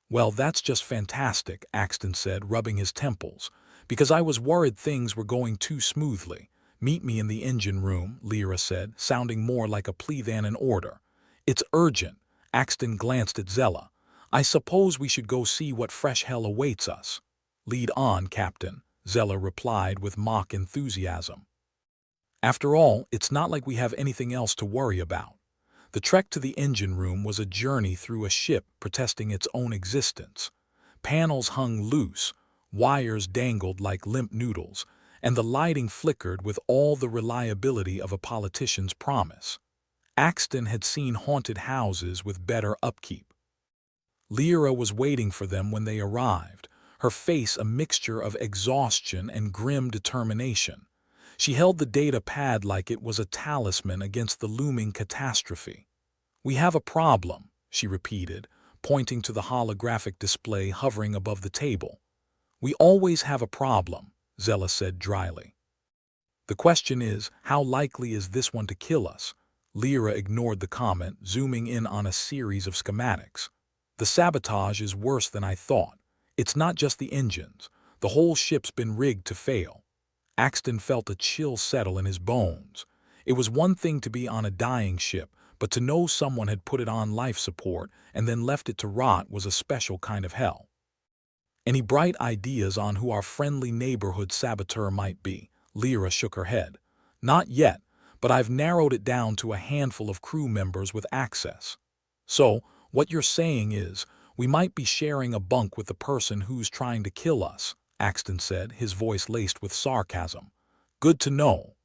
Well, that's just fantastic, Axton said, rubbing his temples. Because I was worried things were going too smoothly. Meet me in the engine room, Lyra said, sounding more like a plea than an order. It's urgent. Axton glanced at Zella. I suppose we should go see what fresh hell awaits us. Lead on, Captain, Zella replied with mock enthusiasm. After all, it's not like we have anything else to worry about. The trek to the engine room was a journey through a ship protesting its own existence. Panels hung loose, wires dangled like limp noodles, and the lighting flickered with all the reliability of a politician's promise. Axton had seen haunted houses with better upkeep. Lyra was waiting for them when they arrived, her face a mixture of exhaustion and grim determination. She held the data pad like it was a talisman against the looming catastrophe. We have a problem, she repeated, pointing to the holographic display hovering above the table. We always have a problem, Zella said dryly. The question is, how likely is this one to kill us? Lyra ignored the comment, zooming in on a series of schematics. The sabotage is worse than I thought. It's not just the engines. The whole ship's been rigged to fail. Axton felt a chill settle in his bones. It was one thing to be on a dying ship, but to know someone had put it on life support and then left it to rot was a special kind of hell. Any bright ideas on who our friendly neighborhood saboteur might be? Lyra shook her head. Not yet, but I've narrowed it down to a handful of crew members with access. So, what you're saying is, we might be sharing a bunk with the person who's trying to kill us, Axton said, his voice laced with sarcasm. Good to know.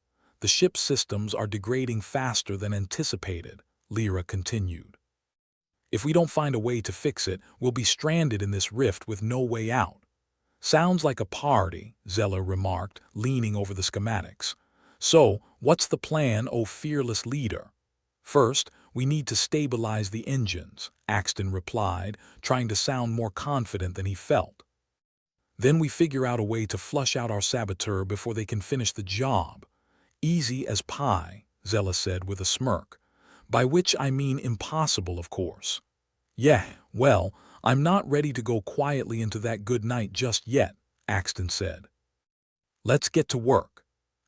The ship's systems are degrading faster than anticipated, Lyra continued. If we don't find a way to fix it, we'll be stranded in this rift with no way out. Sounds like a party, Zella remarked, leaning over the schematics. So, what's the plan, O fearless leader? First, we need to stabilize the engines, Axton replied, trying to sound more confident than he felt. Then we figure out a way to flush out our saboteur before they can finish the job. Easy as pie, Zella said with a smirk. By which I mean impossible, of course. Yeah, well, I'm not ready to go quietly into that good night just yet, Axton said. Let's get to work.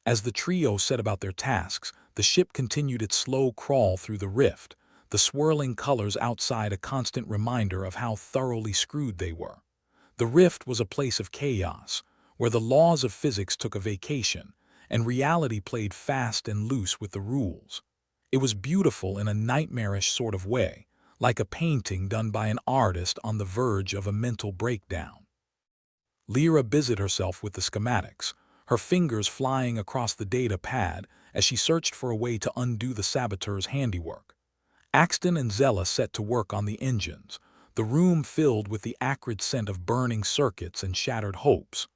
As the trio set about their tasks, the ship continued its slow crawl through the rift, the swirling colors outside a constant reminder of how thoroughly screwed they were. The rift was a place of chaos, where the laws of physics took a vacation, and reality played fast and loose with the rules. It was beautiful in a nightmarish sort of way, like a painting done by an artist on the verge of a mental breakdown. Lyra busied herself with the schematics, her fingers flying across the data pad as she searched for a way to undo the saboteur's handiwork. Axton and Zella set to work on the engines, the room filled with the acrid scent of burning circuits and shattered hopes.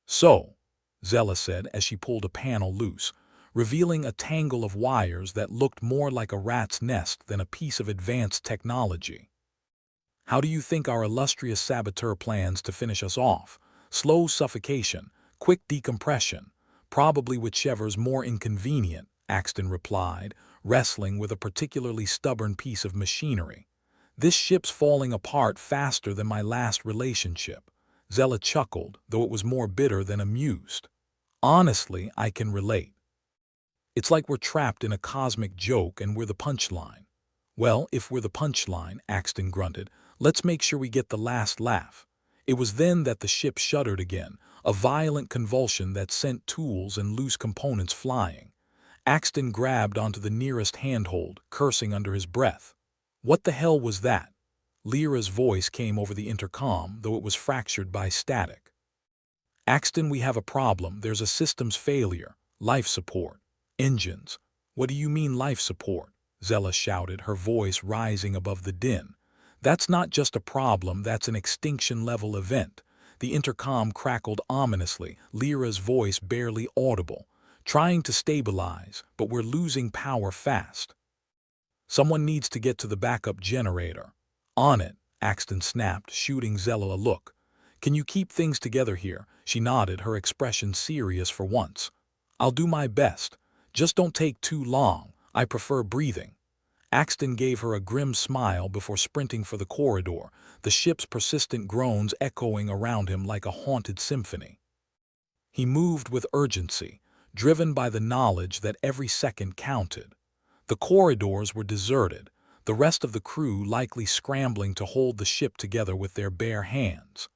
So, Zella said as she pulled a panel loose, revealing a tangle of wires that looked more like a rat's nest than a piece of advanced technology. How do you think our illustrious saboteur plans to finish us off? Slow suffocation, quick decompression, probably whichever's more inconvenient, Axton replied, wrestling with a particularly stubborn piece of machinery. This ship's falling apart faster than my last relationship. Zella chuckled, though it was more bitter than amused. Honestly, I can relate. It's like we're trapped in a cosmic joke and we're the punchline. Well, if we're the punchline, Axton grunted, let's make sure we get the last laugh. It was then that the ship shuddered again, a violent convulsion that sent tools and loose components flying. Axton grabbed onto the nearest handhold, cursing under his breath. What the hell was that? Lyra's voice came over the intercom, though it was fractured by static. Axton, we have a problem. There's a systems failure. Life support. Engines. What do you mean life support? Zella shouted, her voice rising above the din. That's not just a problem, that's an extinction-level event. The intercom crackled ominously, Lyra's voice barely audible. Trying to stabilize, but we're losing power fast. Someone needs to get to the backup generator. On it, Axton snapped, shooting Zella a look. Can you keep things together here? She nodded, her expression serious for once. I'll do my best. Just don't take too long. I prefer breathing. Axton gave her a grim smile before sprinting for the corridor, the ship's persistent groans echoing around him like a haunted symphony. He moved with urgency, driven by the knowledge that every second counted. The corridors were deserted, the rest of the crew likely scrambling to hold the ship together with their bare hands.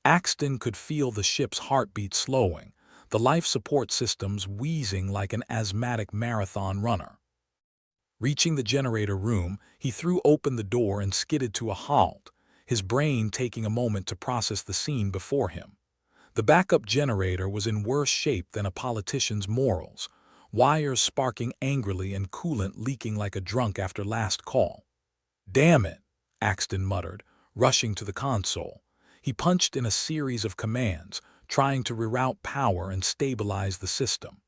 Axton could feel the ship's heartbeat slowing, the life support systems wheezing like an asthmatic marathon runner. Reaching the generator room, he threw open the door and skidded to a halt, his brain taking a moment to process the scene before him. The backup generator was in worse shape than a politician's morals, wires sparking angrily and coolant leaking like a drunk after last call. "Damn it," Axton muttered, rushing to the console. He punched in a series of commands, trying to reroute power and stabilize the system.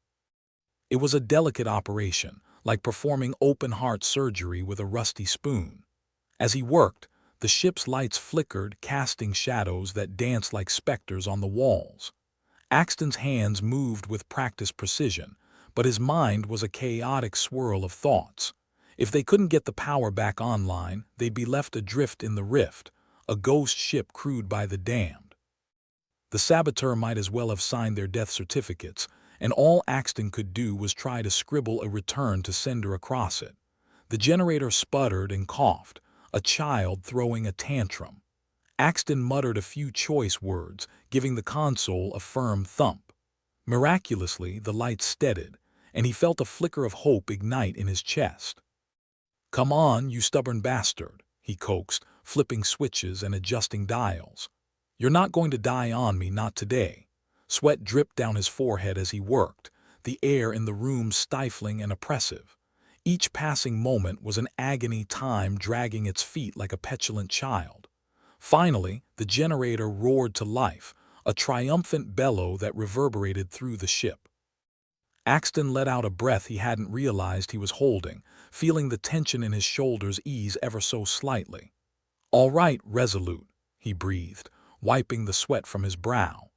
It was a delicate operation, like performing open-heart surgery with a rusty spoon. As he worked, the ship's lights flickered, casting shadows that danced like specters on the walls. Axton's hands moved with practiced precision, but his mind was a chaotic swirl of thoughts. If they couldn't get the power back online, they'd be left adrift in the rift, a ghost ship crewed by the damned. The saboteur might as well have signed their death certificates, and all Axton could do was try to scribble a return to sender across it. The generator sputtered and coughed, a child throwing a tantrum. Axton muttered a few choice words, giving the console a firm thump. Miraculously, the lights steadied, and he felt a flicker of hope ignite in his chest. "Come on, you stubborn bastard," he coaxed, flipping switches and adjusting dials. "You're not going to die on me, not today." Sweat dripped down his forehead as he worked, the air in the room stifling and oppressive. Each passing moment was an agony, time dragging its feet like a petulant child. Finally, the generator roared to life, a triumphant bellow that reverberated through the ship. Axton let out a breath he hadn't realized he was holding, feeling the tension in his shoulders ease ever so slightly. "All right, Resolute," he breathed, wiping the sweat from his brow.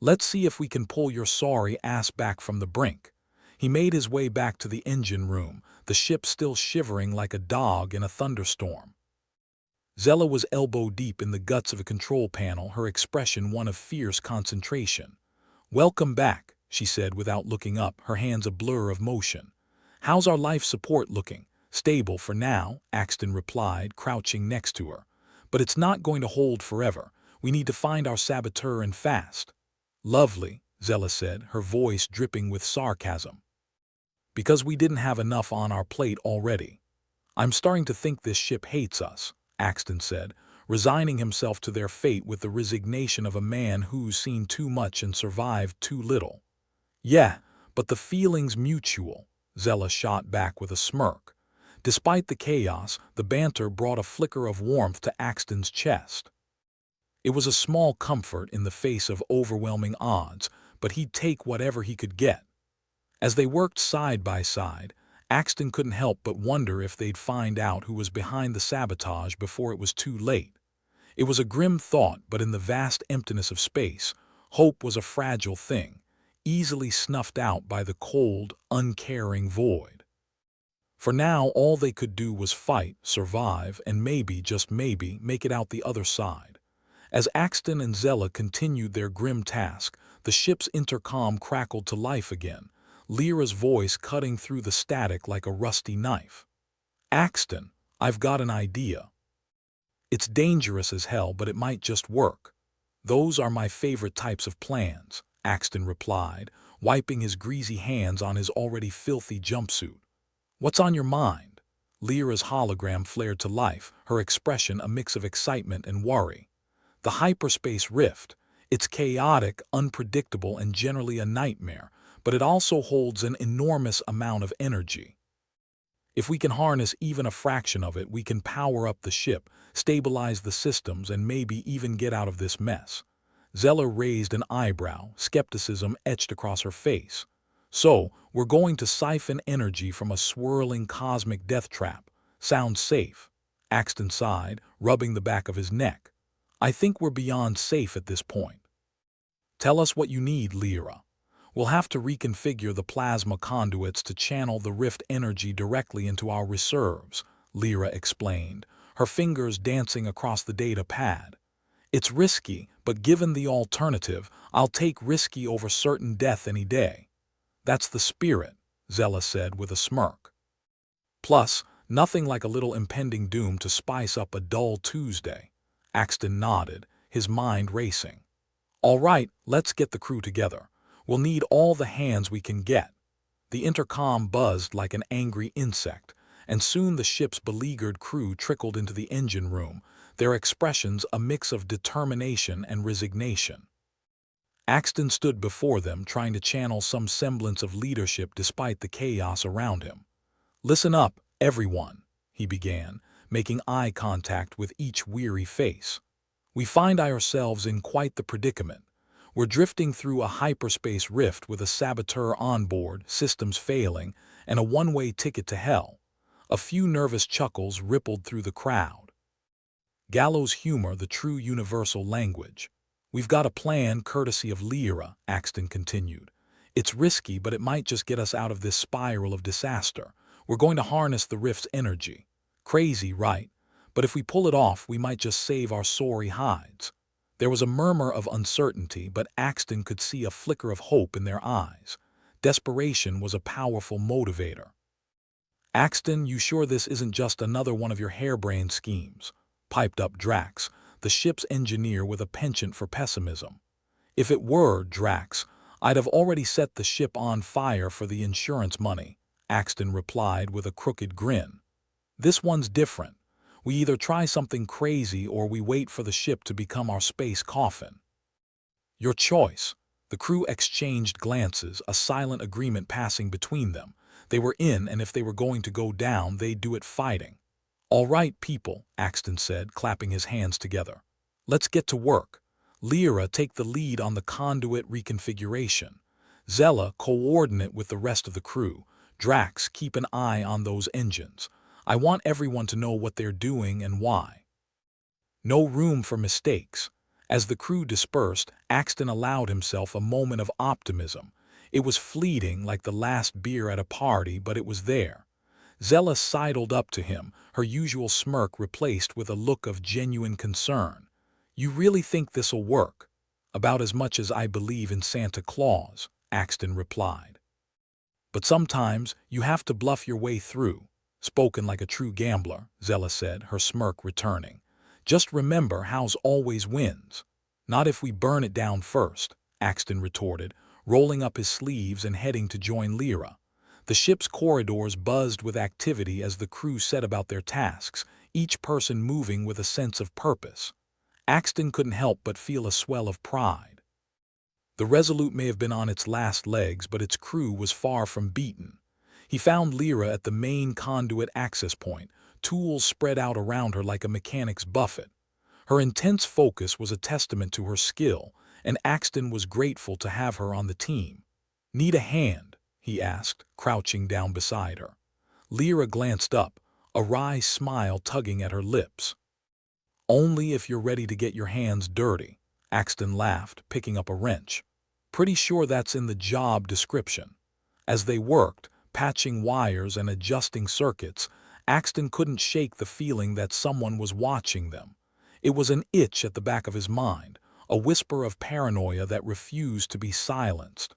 "Let's see if we can pull your sorry ass back from the brink." He made his way back to the engine room, the ship still shivering like a dog in a thunderstorm. Zella was elbow-deep in the guts of a control panel, her expression one of fierce concentration. "Welcome back," she said without looking up, her hands a blur of motion. "How's our life support looking?" "Stable for now," Axton replied, crouching next to her. "But it's not going to hold forever. We need to find our saboteur and fast." "Lovely," Zella said, her voice dripping with sarcasm. "Because we didn't have enough on our plate already." "I'm starting to think this ship hates us," Axton said, resigning himself to their fate with the resignation of a man who's seen too much and survived too little. "Yeah, but the feeling's mutual," Zella shot back with a smirk. Despite the chaos, the banter brought a flicker of warmth to Axton's chest. It was a small comfort in the face of overwhelming odds, but he'd take whatever he could get. As they worked side by side, Axton couldn't help but wonder if they'd find out who was behind the sabotage before it was too late. It was a grim thought, but in the vast emptiness of space, hope was a fragile thing, easily snuffed out by the cold, uncaring void. For now, all they could do was fight, survive, and maybe, just maybe, make it out the other side. As Axton and Zella continued their grim task, the ship's intercom crackled to life again, Lyra's voice cutting through the static like a rusty knife. "Axton, I've got an idea. It's dangerous as hell, but it might just work." "Those are my favorite types of plans," Axton replied, wiping his greasy hands on his already filthy jumpsuit. "What's on your mind?" Lyra's hologram flared to life, her expression a mix of excitement and worry. "The hyperspace rift. It's chaotic, unpredictable, and generally a nightmare, but it also holds an enormous amount of energy. If we can harness even a fraction of it, we can power up the ship, stabilize the systems, and maybe even get out of this mess." Zella raised an eyebrow, skepticism etched across her face. "So, we're going to siphon energy from a swirling cosmic death trap. Sounds safe." Axton sighed, rubbing the back of his neck. "I think we're beyond safe at this point." "Tell us what you need, Lyra." "We'll have to reconfigure the plasma conduits to channel the rift energy directly into our reserves," Lyra explained, her fingers dancing across the data pad. "It's risky, but given the alternative, I'll take risky over certain death any day." "That's the spirit," Zella said with a smirk. "Plus, nothing like a little impending doom to spice up a dull Tuesday." Axton nodded, his mind racing. "All right, let's get the crew together. We'll need all the hands we can get." The intercom buzzed like an angry insect, and soon the ship's beleaguered crew trickled into the engine room, their expressions a mix of determination and resignation. Axton stood before them, trying to channel some semblance of leadership despite the chaos around him. "Listen up, everyone," he began, making eye contact with each weary face. "We find ourselves in quite the predicament. We're drifting through a hyperspace rift with a saboteur on board, systems failing, and a one-way ticket to hell." A few nervous chuckles rippled through the crowd. Gallows humor, the true universal language. "We've got a plan courtesy of Lyra," Axton continued. "It's risky, but it might just get us out of this spiral of disaster. We're going to harness the rift's energy. Crazy, right? But if we pull it off, we might just save our sorry hides." There was a murmur of uncertainty, but Axton could see a flicker of hope in their eyes. Desperation was a powerful motivator. "Axton, you sure this isn't just another one of your harebrained schemes?" piped up Drax, the ship's engineer with a penchant for pessimism. "If it were, Drax, I'd have already set the ship on fire for the insurance money," Axton replied with a crooked grin. "This one's different. We either try something crazy or we wait for the ship to become our space coffin." "Your choice." The crew exchanged glances, a silent agreement passing between them. They were in, and if they were going to go down, they'd do it fighting. "All right, people," Axton said, clapping his hands together. "Let's get to work. Lyra, take the lead on the conduit reconfiguration. Zella, coordinate with the rest of the crew. Drax, keep an eye on those engines. I want everyone to know what they're doing and why. No room for mistakes." As the crew dispersed, Axton allowed himself a moment of optimism. It was fleeting, like the last beer at a party, but it was there. Zella sidled up to him, her usual smirk replaced with a look of genuine concern. "You really think this'll work?" "About as much as I believe in Santa Claus," Axton replied. "But sometimes you have to bluff your way through." "Spoken like a true gambler," Zella said, her smirk returning. "Just remember, house always wins." "Not if we burn it down first," Axton retorted, rolling up his sleeves and heading to join Lyra. The ship's corridors buzzed with activity as the crew set about their tasks, each person moving with a sense of purpose. Axton couldn't help but feel a swell of pride. The Resolute may have been on its last legs, but its crew was far from beaten. He found Lyra at the main conduit access point, tools spread out around her like a mechanic's buffet. Her intense focus was a testament to her skill, and Axton was grateful to have her on the team. "Need a hand?" he asked, crouching down beside her. Lyra glanced up, a wry smile tugging at her lips. "Only if you're ready to get your hands dirty," Axton laughed, picking up a wrench. "Pretty sure that's in the job description." As they worked, patching wires and adjusting circuits, Axton couldn't shake the feeling that someone was watching them. It was an itch at the back of his mind, a whisper of paranoia that refused to be silenced.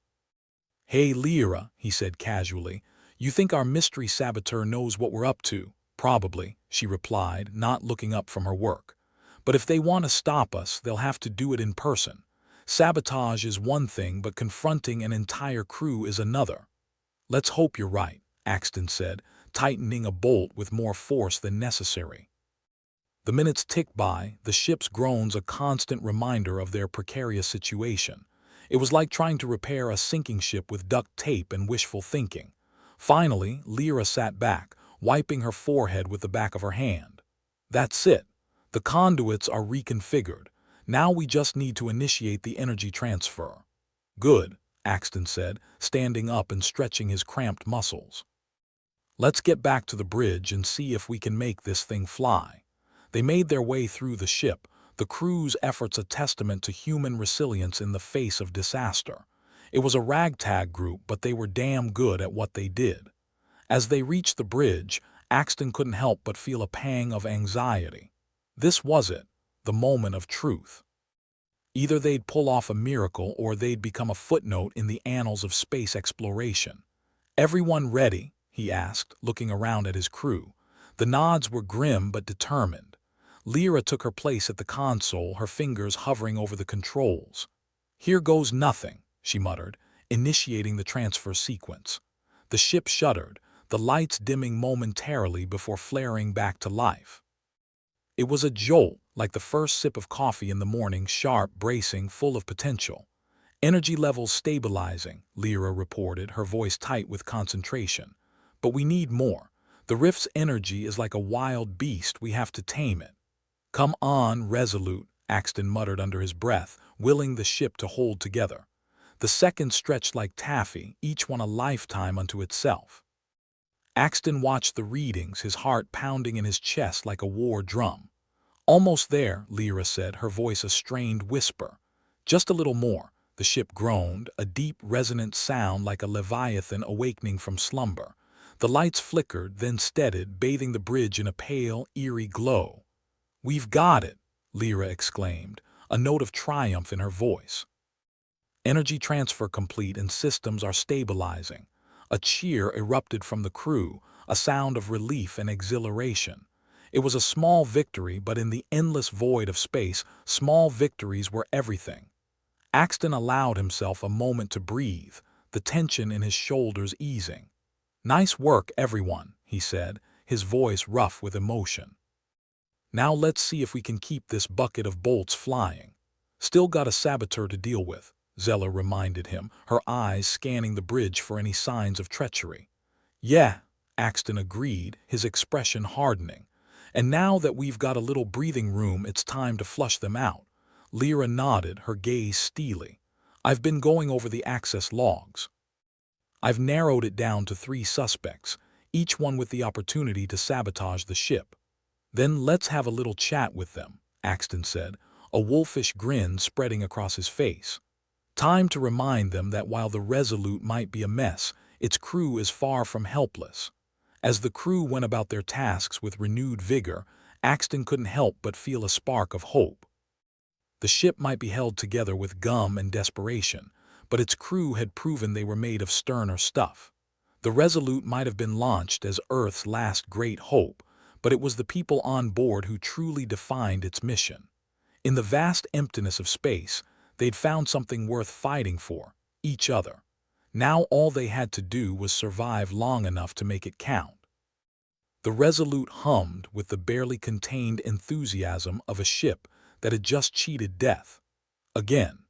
"Hey, Lyra," he said casually, "you think our mystery saboteur knows what we're up to?" "Probably," she replied, not looking up from her work. "But if they want to stop us, they'll have to do it in person. Sabotage is one thing, but confronting an entire crew is another." "Let's hope you're right," Axton said, tightening a bolt with more force than necessary. The minutes ticked by, the ship's groans a constant reminder of their precarious situation. It was like trying to repair a sinking ship with duct tape and wishful thinking. Finally, Lyra sat back, wiping her forehead with the back of her hand. "That's it. The conduits are reconfigured. Now we just need to initiate the energy transfer." "Good," Axton said, standing up and stretching his cramped muscles. "Let's get back to the bridge and see if we can make this thing fly." They made their way through the ship, the crew's efforts a testament to human resilience in the face of disaster. It was a ragtag group, but they were damn good at what they did. As they reached the bridge, Axton couldn't help but feel a pang of anxiety. This was it, the moment of truth. Either they'd pull off a miracle or they'd become a footnote in the annals of space exploration. "Everyone ready?" he asked, looking around at his crew. The nods were grim but determined. Lyra took her place at the console, her fingers hovering over the controls. "Here goes nothing," she muttered, initiating the transfer sequence. The ship shuddered, the lights dimming momentarily before flaring back to life. It was a jolt, like the first sip of coffee in the morning, sharp, bracing, full of potential. "Energy levels stabilizing," Lyra reported, her voice tight with concentration. "But we need more. The rift's energy is like a wild beast, we have to tame it." "Come on, Resolute," Axton muttered under his breath, willing the ship to hold together. The seconds stretched like taffy, each one a lifetime unto itself. Axton watched the readings, his heart pounding in his chest like a war drum. "Almost there," Lyra said, her voice a strained whisper. "Just a little more," the ship groaned, a deep, resonant sound like a leviathan awakening from slumber. The lights flickered, then steadied, bathing the bridge in a pale, eerie glow. "We've got it," Lyra exclaimed, a note of triumph in her voice. "Energy transfer complete and systems are stabilizing." A cheer erupted from the crew, a sound of relief and exhilaration. It was a small victory, but in the endless void of space, small victories were everything. Axton allowed himself a moment to breathe, the tension in his shoulders easing. "Nice work, everyone," he said, his voice rough with emotion. "Now let's see if we can keep this bucket of bolts flying." "Still got a saboteur to deal with," Zella reminded him, her eyes scanning the bridge for any signs of treachery. "Yeah," Axton agreed, his expression hardening. "And now that we've got a little breathing room, it's time to flush them out." Lyra nodded, her gaze steely. "I've been going over the access logs. I've narrowed it down to 3 suspects, each one with the opportunity to sabotage the ship." "Then let's have a little chat with them," Axton said, a wolfish grin spreading across his face. "Time to remind them that while the Resolute might be a mess, its crew is far from helpless." As the crew went about their tasks with renewed vigor, Axton couldn't help but feel a spark of hope. The ship might be held together with gum and desperation, but its crew had proven they were made of sterner stuff. The Resolute might have been launched as Earth's last great hope, but it was the people on board who truly defined its mission. In the vast emptiness of space, they'd found something worth fighting for: each other. Now all they had to do was survive long enough to make it count. The Resolute hummed with the barely contained enthusiasm of a ship that had just cheated death. Again.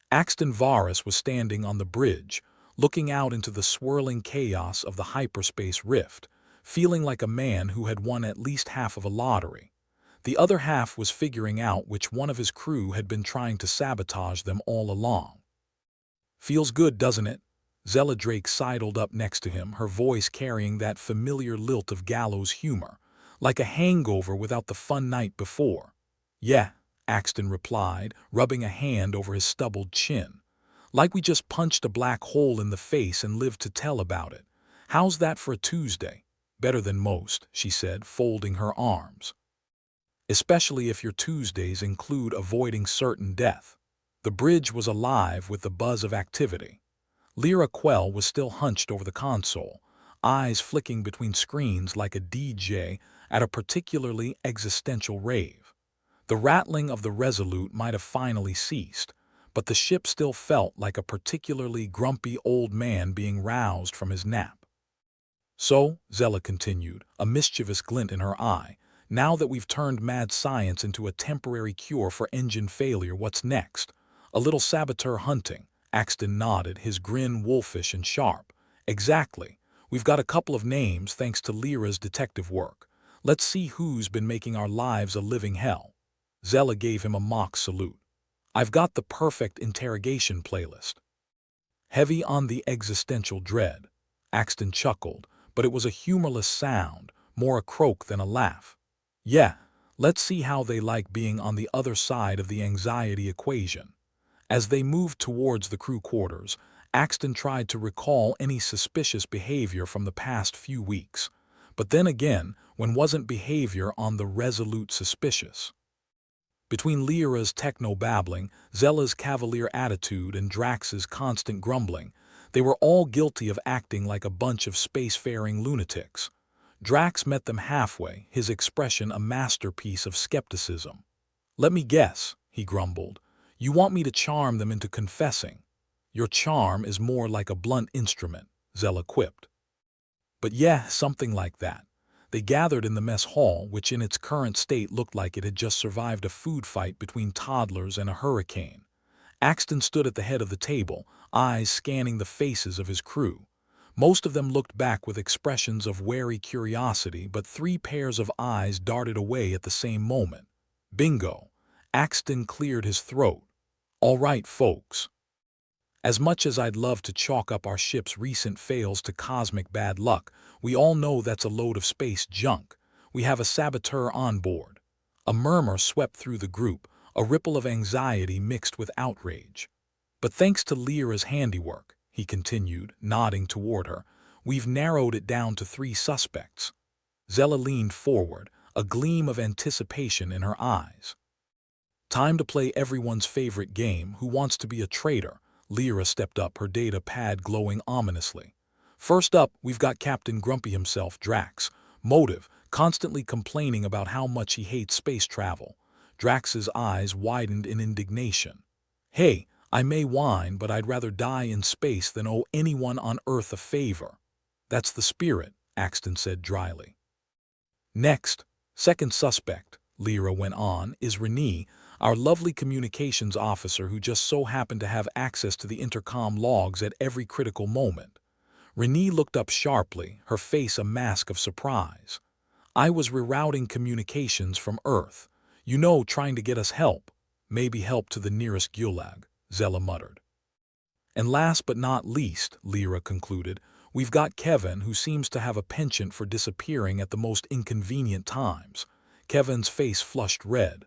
Axton Varus was standing on the bridge, looking out into the swirling chaos of the hyperspace rift, feeling like a man who had won at least half of a lottery. The other half was figuring out which one of his crew had been trying to sabotage them all along. "Feels good, doesn't it?" Zella Drake sidled up next to him, her voice carrying that familiar lilt of gallows humor, like a hangover without the fun night before. "Yeah," Axton replied, rubbing a hand over his stubbled chin. "Like we just punched a black hole in the face and lived to tell about it. How's that for a Tuesday?" "Better than most," she said, folding her arms. "Especially if your Tuesdays include avoiding certain death." The bridge was alive with the buzz of activity. Lyra Quell was still hunched over the console, eyes flicking between screens like a DJ at a particularly existential rave. The rattling of the Resolute might have finally ceased, but the ship still felt like a particularly grumpy old man being roused from his nap. "So," Zella continued, a mischievous glint in her eye, "now that we've turned mad science into a temporary cure for engine failure, what's next? A little saboteur hunting." Axton nodded, his grin wolfish and sharp. "Exactly. We've got a couple of names thanks to Lyra's detective work. Let's see who's been making our lives a living hell." Zella gave him a mock salute. "I've got the perfect interrogation playlist." Heavy on the existential dread. Axton chuckled, but it was a humorless sound, more a croak than a laugh. "Yeah, let's see how they like being on the other side of the anxiety equation." As they moved towards the crew quarters, Axton tried to recall any suspicious behavior from the past few weeks. But then again, when wasn't behavior on the Resolute suspicious? Between Lyra's techno-babbling, Zella's cavalier attitude, and Drax's constant grumbling, they were all guilty of acting like a bunch of spacefaring lunatics. Drax met them halfway, his expression a masterpiece of skepticism. "Let me guess," he grumbled. "You want me to charm them into confessing." "Your charm is more like a blunt instrument," Zella quipped. But yeah, something like that. They gathered in the mess hall, which in its current state looked like it had just survived a food fight between toddlers and a hurricane. Axton stood at the head of the table, eyes scanning the faces of his crew. Most of them looked back with expressions of wary curiosity, but 3 pairs of eyes darted away at the same moment. Bingo! Axton cleared his throat. "All right, folks. As much as I'd love to chalk up our ship's recent fails to cosmic bad luck, we all know that's a load of space junk. We have a saboteur on board." A murmur swept through the group, a ripple of anxiety mixed with outrage. "But thanks to Lyra's handiwork," he continued, nodding toward her, "we've narrowed it down to 3 suspects." Zella leaned forward, a gleam of anticipation in her eyes. "Time to play everyone's favorite game, Who Wants to Be a Traitor?" Lyra stepped up, her data pad glowing ominously. "First up, we've got Captain Grumpy himself, Drax. Motive, constantly complaining about how much he hates space travel." Drax's eyes widened in indignation. "Hey, I may whine, but I'd rather die in space than owe anyone on Earth a favor." "That's the spirit," Axton said dryly. "Next, second suspect," Lyra went on, "is Renee, our lovely communications officer who just so happened to have access to the intercom logs at every critical moment." Renee looked up sharply, her face a mask of surprise. "I was rerouting communications from Earth. You know, trying to get us help. Maybe help to the nearest gulag," Zella muttered. "And last but not least," Lyra concluded, "we've got Kevin, who seems to have a penchant for disappearing at the most inconvenient times." Kevin's face flushed red.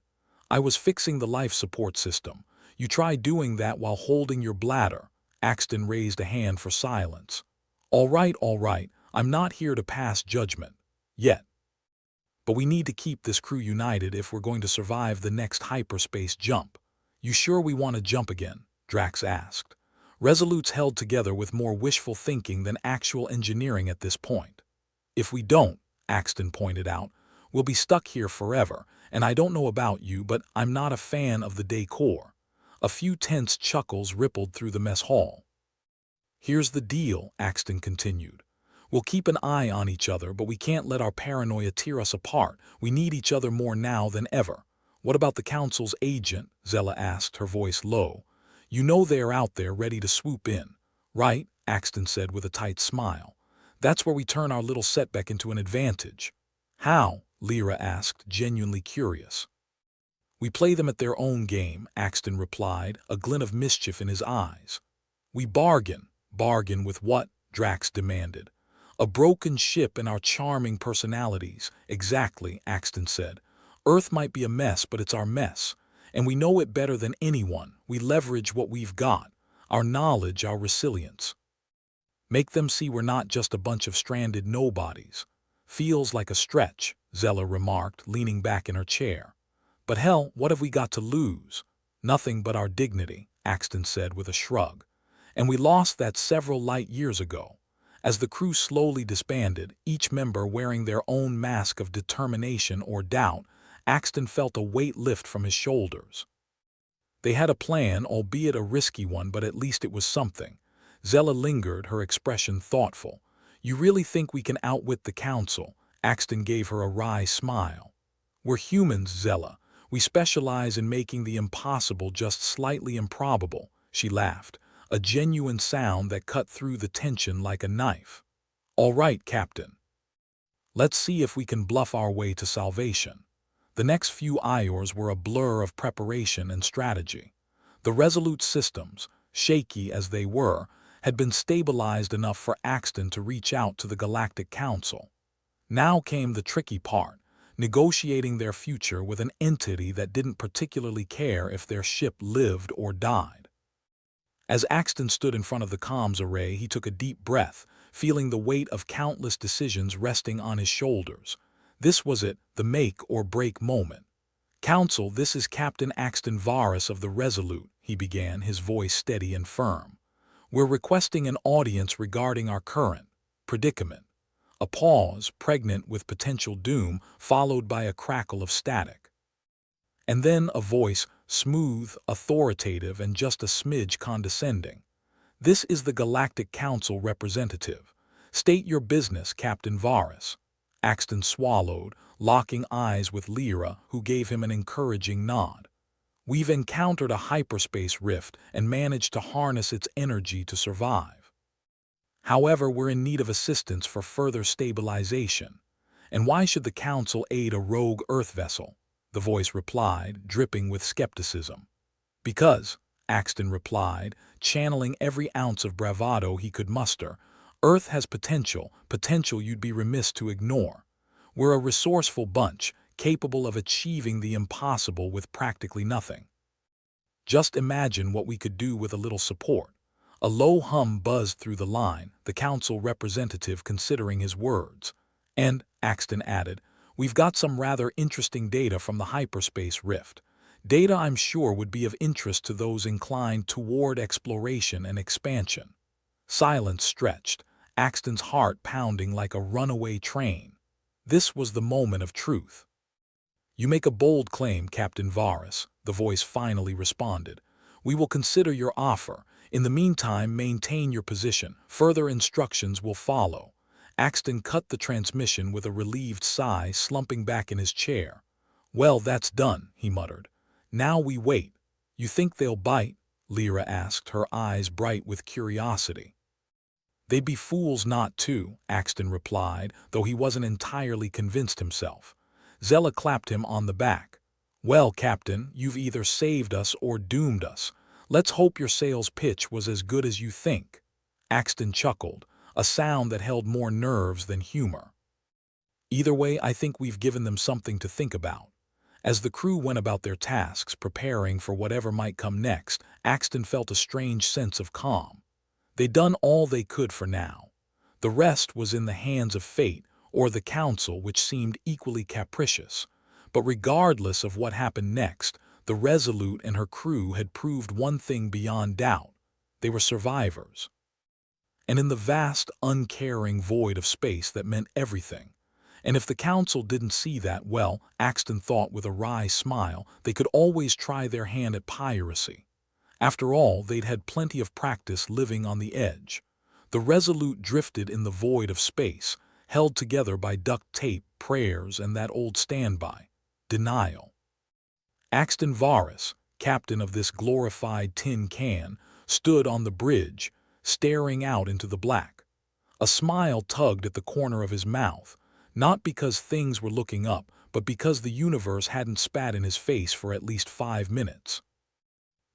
"I was fixing the life support system. You try doing that while holding your bladder." Axton raised a hand for silence. All right, I'm not here to pass judgment. Yet. But we need to keep this crew united if we're going to survive the next hyperspace jump." "You sure we want to jump again?" Drax asked. Resolute's held together with more wishful thinking than actual engineering at this point. "If we don't," Axton pointed out, "we'll be stuck here forever, and I don't know about you, but I'm not a fan of the decor." A few tense chuckles rippled through the mess hall. "Here's the deal," Axton continued. "We'll keep an eye on each other, but we can't let our paranoia tear us apart. We need each other more now than ever." "What about the Council's agent?" Zella asked, her voice low. "You know they're out there ready to swoop in." "Right," Axton said with a tight smile. "That's where we turn our little setback into an advantage." "How?" Lyra asked, genuinely curious. "We play them at their own game," Axton replied, a glint of mischief in his eyes. "We bargain." "Bargain with what?" Drax demanded. "A broken ship and our charming personalities." "Exactly," Axton said. "Earth might be a mess, but it's our mess. And we know it better than anyone. We leverage what we've got. Our knowledge, our resilience. Make them see we're not just a bunch of stranded nobodies." "Feels like a stretch," Zella remarked, leaning back in her chair. "But hell, what have we got to lose?" "Nothing but our dignity," Axton said with a shrug. and we lost that several light years ago. As the crew slowly disbanded, each member wearing their own mask of determination or doubt, Axton felt a weight lift from his shoulders. They had a plan, albeit a risky one, but at least it was something. Zella lingered, her expression thoughtful. You really think we can outwit the council? Axton gave her a wry smile. We're humans, Zella. We specialize in making the impossible just slightly improbable, she laughed, a genuine sound that cut through the tension like a knife. All right, Captain. Let's see if we can bluff our way to salvation. The next few hours were a blur of preparation and strategy. The Resolute systems, shaky as they were, had been stabilized enough for Axton to reach out to the Galactic Council. Now came the tricky part, negotiating their future with an entity that didn't particularly care if their ship lived or died. As Axton stood in front of the comms array, he took a deep breath, feeling the weight of countless decisions resting on his shoulders. This was it, the make-or-break moment. Council, this is Captain Axton Varus of the Resolute, he began, his voice steady and firm. We're requesting an audience regarding our current predicament. A pause, pregnant with potential doom, followed by a crackle of static. And then a voice, smooth, authoritative, and just a smidge condescending. This is the Galactic Council representative. State your business, Captain Varus. Axton swallowed, locking eyes with Lyra, who gave him an encouraging nod. We've encountered a hyperspace rift and managed to harness its energy to survive. However, we're in need of assistance for further stabilization. And why should the Council aid a rogue Earth vessel? The voice replied, dripping with skepticism. Because, Axton replied, channeling every ounce of bravado he could muster, Earth has potential you'd be remiss to ignore. We're a resourceful bunch, capable of achieving the impossible with practically nothing. Just imagine what we could do with a little support. A low hum buzzed through the line, the council representative considering his words. And, Axton added, we've got some rather interesting data from the hyperspace rift. Data I'm sure would be of interest to those inclined toward exploration and expansion. Silence stretched, Axton's heart pounding like a runaway train. This was the moment of truth. You make a bold claim, Captain Varus, the voice finally responded. We will consider your offer. In the meantime, maintain your position. Further instructions will follow. Axton cut the transmission with a relieved sigh, slumping back in his chair. Well, that's done, he muttered. Now we wait. You think they'll bite? Lyra asked, her eyes bright with curiosity. They'd be fools not to, Axton replied, though he wasn't entirely convinced himself. Zella clapped him on the back. Well, Captain, you've either saved us or doomed us. Let's hope your sales pitch was as good as you think. Axton chuckled, a sound that held more nerves than humor. Either way, I think we've given them something to think about. As the crew went about their tasks, preparing for whatever might come next, Axton felt a strange sense of calm. They'd done all they could for now. The rest was in the hands of fate, or the council, which seemed equally capricious. But regardless of what happened next, the Resolute and her crew had proved one thing beyond doubt. They were survivors. And in the vast, uncaring void of space, that meant everything. And if the council didn't see that, well, Axton thought with a wry smile, they could always try their hand at piracy. After all, they'd had plenty of practice living on the edge. The Resolute drifted in the void of space, held together by duct tape, prayers, and that old standby, denial. Axton Varus, captain of this glorified tin can, stood on the bridge, staring out into the black. A smile tugged at the corner of his mouth, not because things were looking up, but because the universe hadn't spat in his face for at least 5 minutes.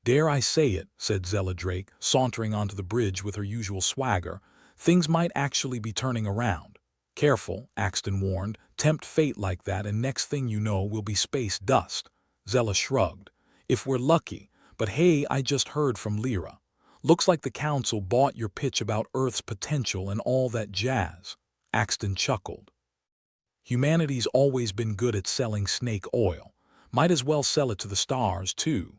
Dare I say it, said Zella Drake, sauntering onto the bridge with her usual swagger, things might actually be turning around. Careful, Axton warned, tempt fate like that and next thing you know we'll be space dust. Zella shrugged. If we're lucky, but hey, I just heard from Lyra. Looks like the council bought your pitch about Earth's potential and all that jazz. Axton chuckled. Humanity's always been good at selling snake oil. Might as well sell it to the stars, too.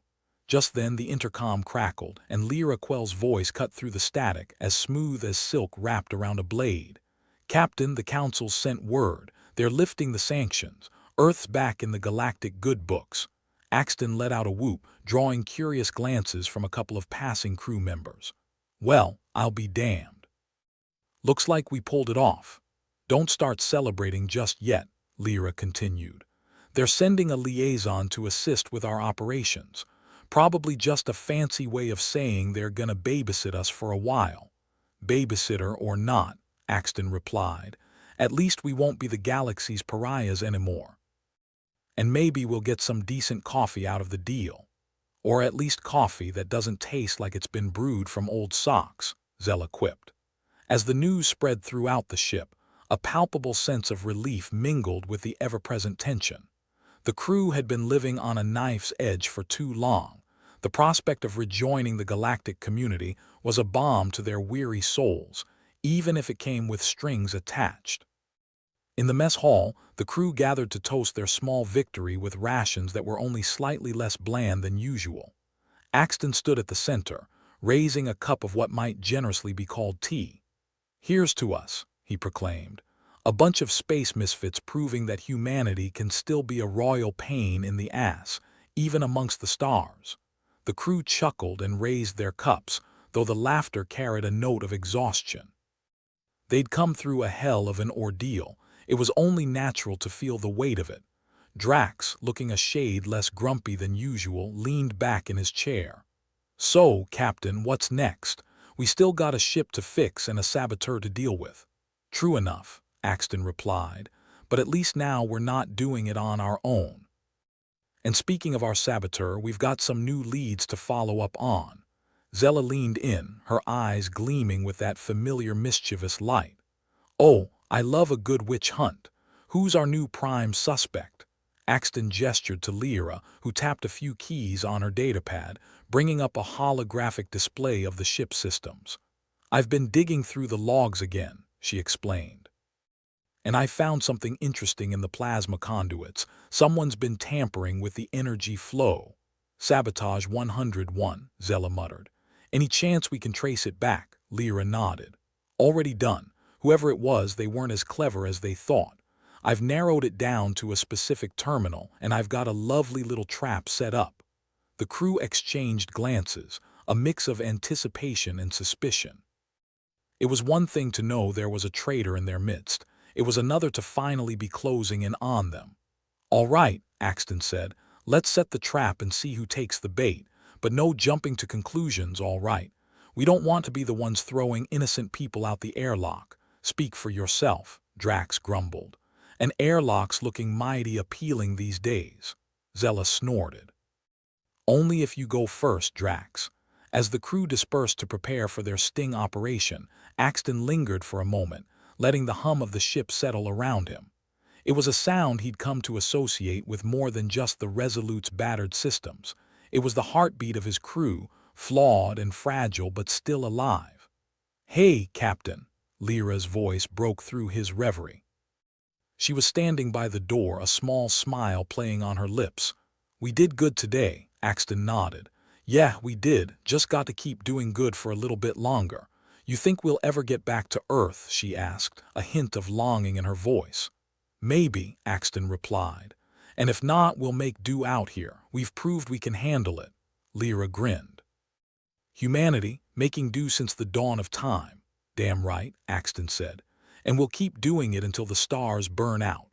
Just then the intercom crackled, and Lyra Quell's voice cut through the static, as smooth as silk wrapped around a blade. "Captain, the Council sent word. They're lifting the sanctions. Earth's back in the galactic good books." Axton let out a whoop, drawing curious glances from a couple of passing crew members. "Well, I'll be damned. Looks like we pulled it off." "Don't start celebrating just yet," Lyra continued. "They're sending a liaison to assist with our operations. Probably just a fancy way of saying they're gonna babysit us for a while." "Babysitter or not," Axton replied, "at least we won't be the galaxy's pariahs anymore. And maybe we'll get some decent coffee out of the deal. Or at least coffee that doesn't taste like it's been brewed from old socks," Zella quipped. As the news spread throughout the ship, a palpable sense of relief mingled with the ever-present tension. The crew had been living on a knife's edge for too long. The prospect of rejoining the galactic community was a balm to their weary souls, even if it came with strings attached. In the mess hall, the crew gathered to toast their small victory with rations that were only slightly less bland than usual. Axton stood at the center, raising a cup of what might generously be called tea. "Here's to us," he proclaimed. "A bunch of space misfits proving that humanity can still be a royal pain in the ass, even amongst the stars." The crew chuckled and raised their cups, though the laughter carried a note of exhaustion. They'd come through a hell of an ordeal. It was only natural to feel the weight of it. Drax, looking a shade less grumpy than usual, leaned back in his chair. "So, Captain, what's next? We still got a ship to fix and a saboteur to deal with." "True enough," Axton replied, "but at least now we're not doing it on our own. And speaking of our saboteur, we've got some new leads to follow up on." Zella leaned in, her eyes gleaming with that familiar mischievous light. "Oh, I love a good witch hunt. Who's our new prime suspect?" Axton gestured to Lyra, who tapped a few keys on her datapad, bringing up a holographic display of the ship's systems. "I've been digging through the logs again," she explained. "And I found something interesting in the plasma conduits. Someone's been tampering with the energy flow." "Sabotage 101, Zella muttered. "Any chance we can trace it back?" Lyra nodded. "Already done. Whoever it was, they weren't as clever as they thought. I've narrowed it down to a specific terminal, and I've got a lovely little trap set up." The crew exchanged glances, a mix of anticipation and suspicion. It was one thing to know there was a traitor in their midst. It was another to finally be closing in on them. "All right," Axton said, "let's set the trap and see who takes the bait, but no jumping to conclusions, all right? We don't want to be the ones throwing innocent people out the airlock." "Speak for yourself," Drax grumbled. "An airlock's looking mighty appealing these days." Zella snorted. "Only if you go first, Drax." As the crew dispersed to prepare for their sting operation, Axton lingered for a moment, letting the hum of the ship settle around him. It was a sound he'd come to associate with more than just the Resolute's battered systems. It was the heartbeat of his crew, flawed and fragile but still alive. "Hey, Captain," Lyra's voice broke through his reverie. She was standing by the door, a small smile playing on her lips. "We did good today," Axton nodded. "Yeah, we did. Just got to keep doing good for a little bit longer." "You think we'll ever get back to Earth?" she asked, a hint of longing in her voice. "Maybe," Axton replied. "And if not, we'll make do out here. We've proved we can handle it." Lyra grinned. "Humanity, making do since the dawn of time." "Damn right," Axton said. "And we'll keep doing it until the stars burn out."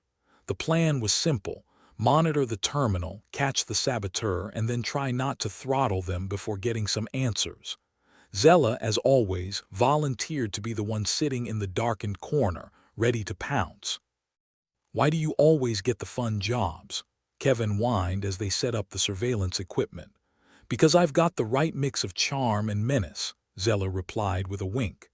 The plan was simple. Monitor the terminal, catch the saboteur, and then try not to throttle them before getting some answers. Zella, as always, volunteered to be the one sitting in the darkened corner, ready to pounce. "Why do you always get the fun jobs?" Kevin whined as they set up the surveillance equipment. "Because I've got the right mix of charm and menace," Zella replied with a wink.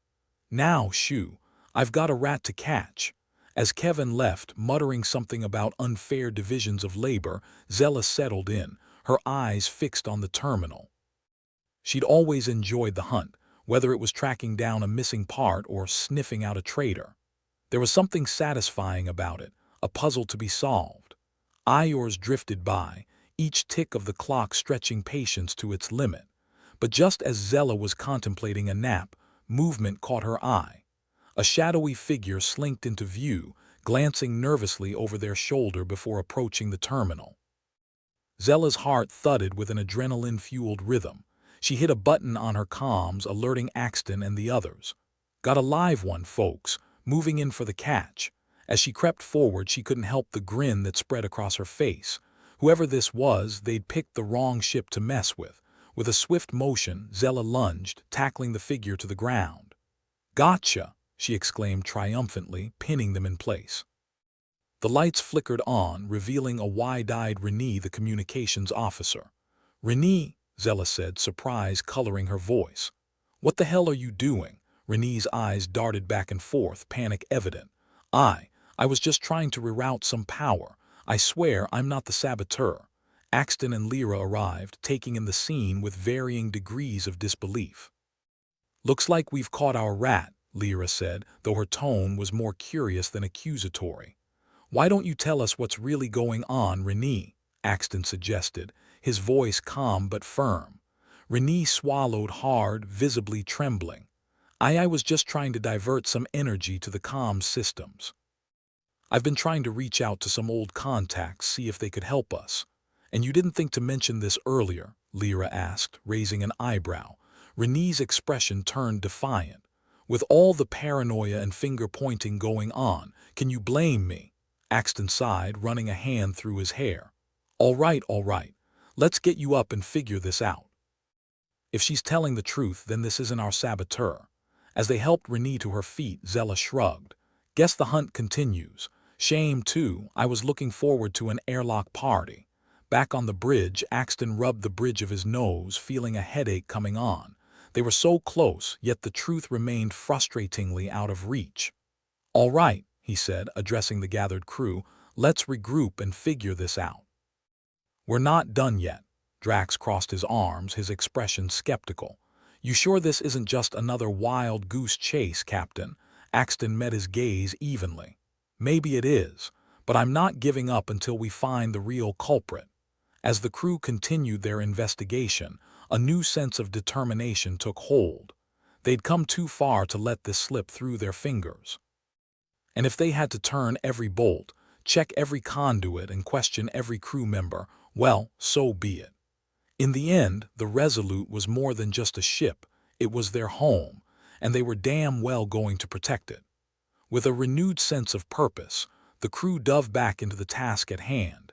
"Now, shoo, I've got a rat to catch." As Kevin left, muttering something about unfair divisions of labor, Zella settled in, her eyes fixed on the terminal. She'd always enjoyed the hunt, whether it was tracking down a missing part or sniffing out a traitor. There was something satisfying about it, a puzzle to be solved. Hours drifted by, each tick of the clock stretching patience to its limit. But just as Zella was contemplating a nap, movement caught her eye. A shadowy figure slinked into view, glancing nervously over their shoulder before approaching the terminal. Zella's heart thudded with an adrenaline-fueled rhythm. She hit a button on her comms, alerting Axton and the others. "Got a live one, folks, moving in for the catch." As she crept forward, she couldn't help the grin that spread across her face. Whoever this was, they'd picked the wrong ship to mess with. With a swift motion, Zella lunged, tackling the figure to the ground. "Gotcha!" she exclaimed triumphantly, pinning them in place. The lights flickered on, revealing a wide-eyed Renee, the communications officer. "Renee," Zella said, surprise coloring her voice. "What the hell are you doing?" Renee's eyes darted back and forth, panic evident. I was just trying to reroute some power. I swear I'm not the saboteur." Axton and Lyra arrived, taking in the scene with varying degrees of disbelief. "Looks like we've caught our rat," Lyra said, though her tone was more curious than accusatory. "Why don't you tell us what's really going on, Renee?" Axton suggested, his voice calm but firm. Renee swallowed hard, visibly trembling. I was just trying to divert some energy to the comms systems. I've been trying to reach out to some old contacts, see if they could help us." "And you didn't think to mention this earlier?" Lyra asked, raising an eyebrow. Renee's expression turned defiant. "With all the paranoia and finger-pointing going on, can you blame me?" Axton sighed, running a hand through his hair. All right. Let's get you up and figure this out. If she's telling the truth, then this isn't our saboteur." As they helped Renee to her feet, Zella shrugged. "Guess the hunt continues. Shame, too. I was looking forward to an airlock party." Back on the bridge, Axton rubbed the bridge of his nose, feeling a headache coming on. They were so close, yet the truth remained frustratingly out of reach. "All right," he said, addressing the gathered crew, "let's regroup and figure this out." "We're not done yet." Drax crossed his arms, his expression skeptical. "You sure this isn't just another wild goose chase, Captain?" Axton met his gaze evenly. "Maybe it is, but I'm not giving up until we find the real culprit." As the crew continued their investigation, a new sense of determination took hold. They'd come too far to let this slip through their fingers. And if they had to turn every bolt, check every conduit, and question every crew member, well, so be it. In the end, the Resolute was more than just a ship. It was their home, and they were damn well going to protect it. With a renewed sense of purpose, the crew dove back into the task at hand.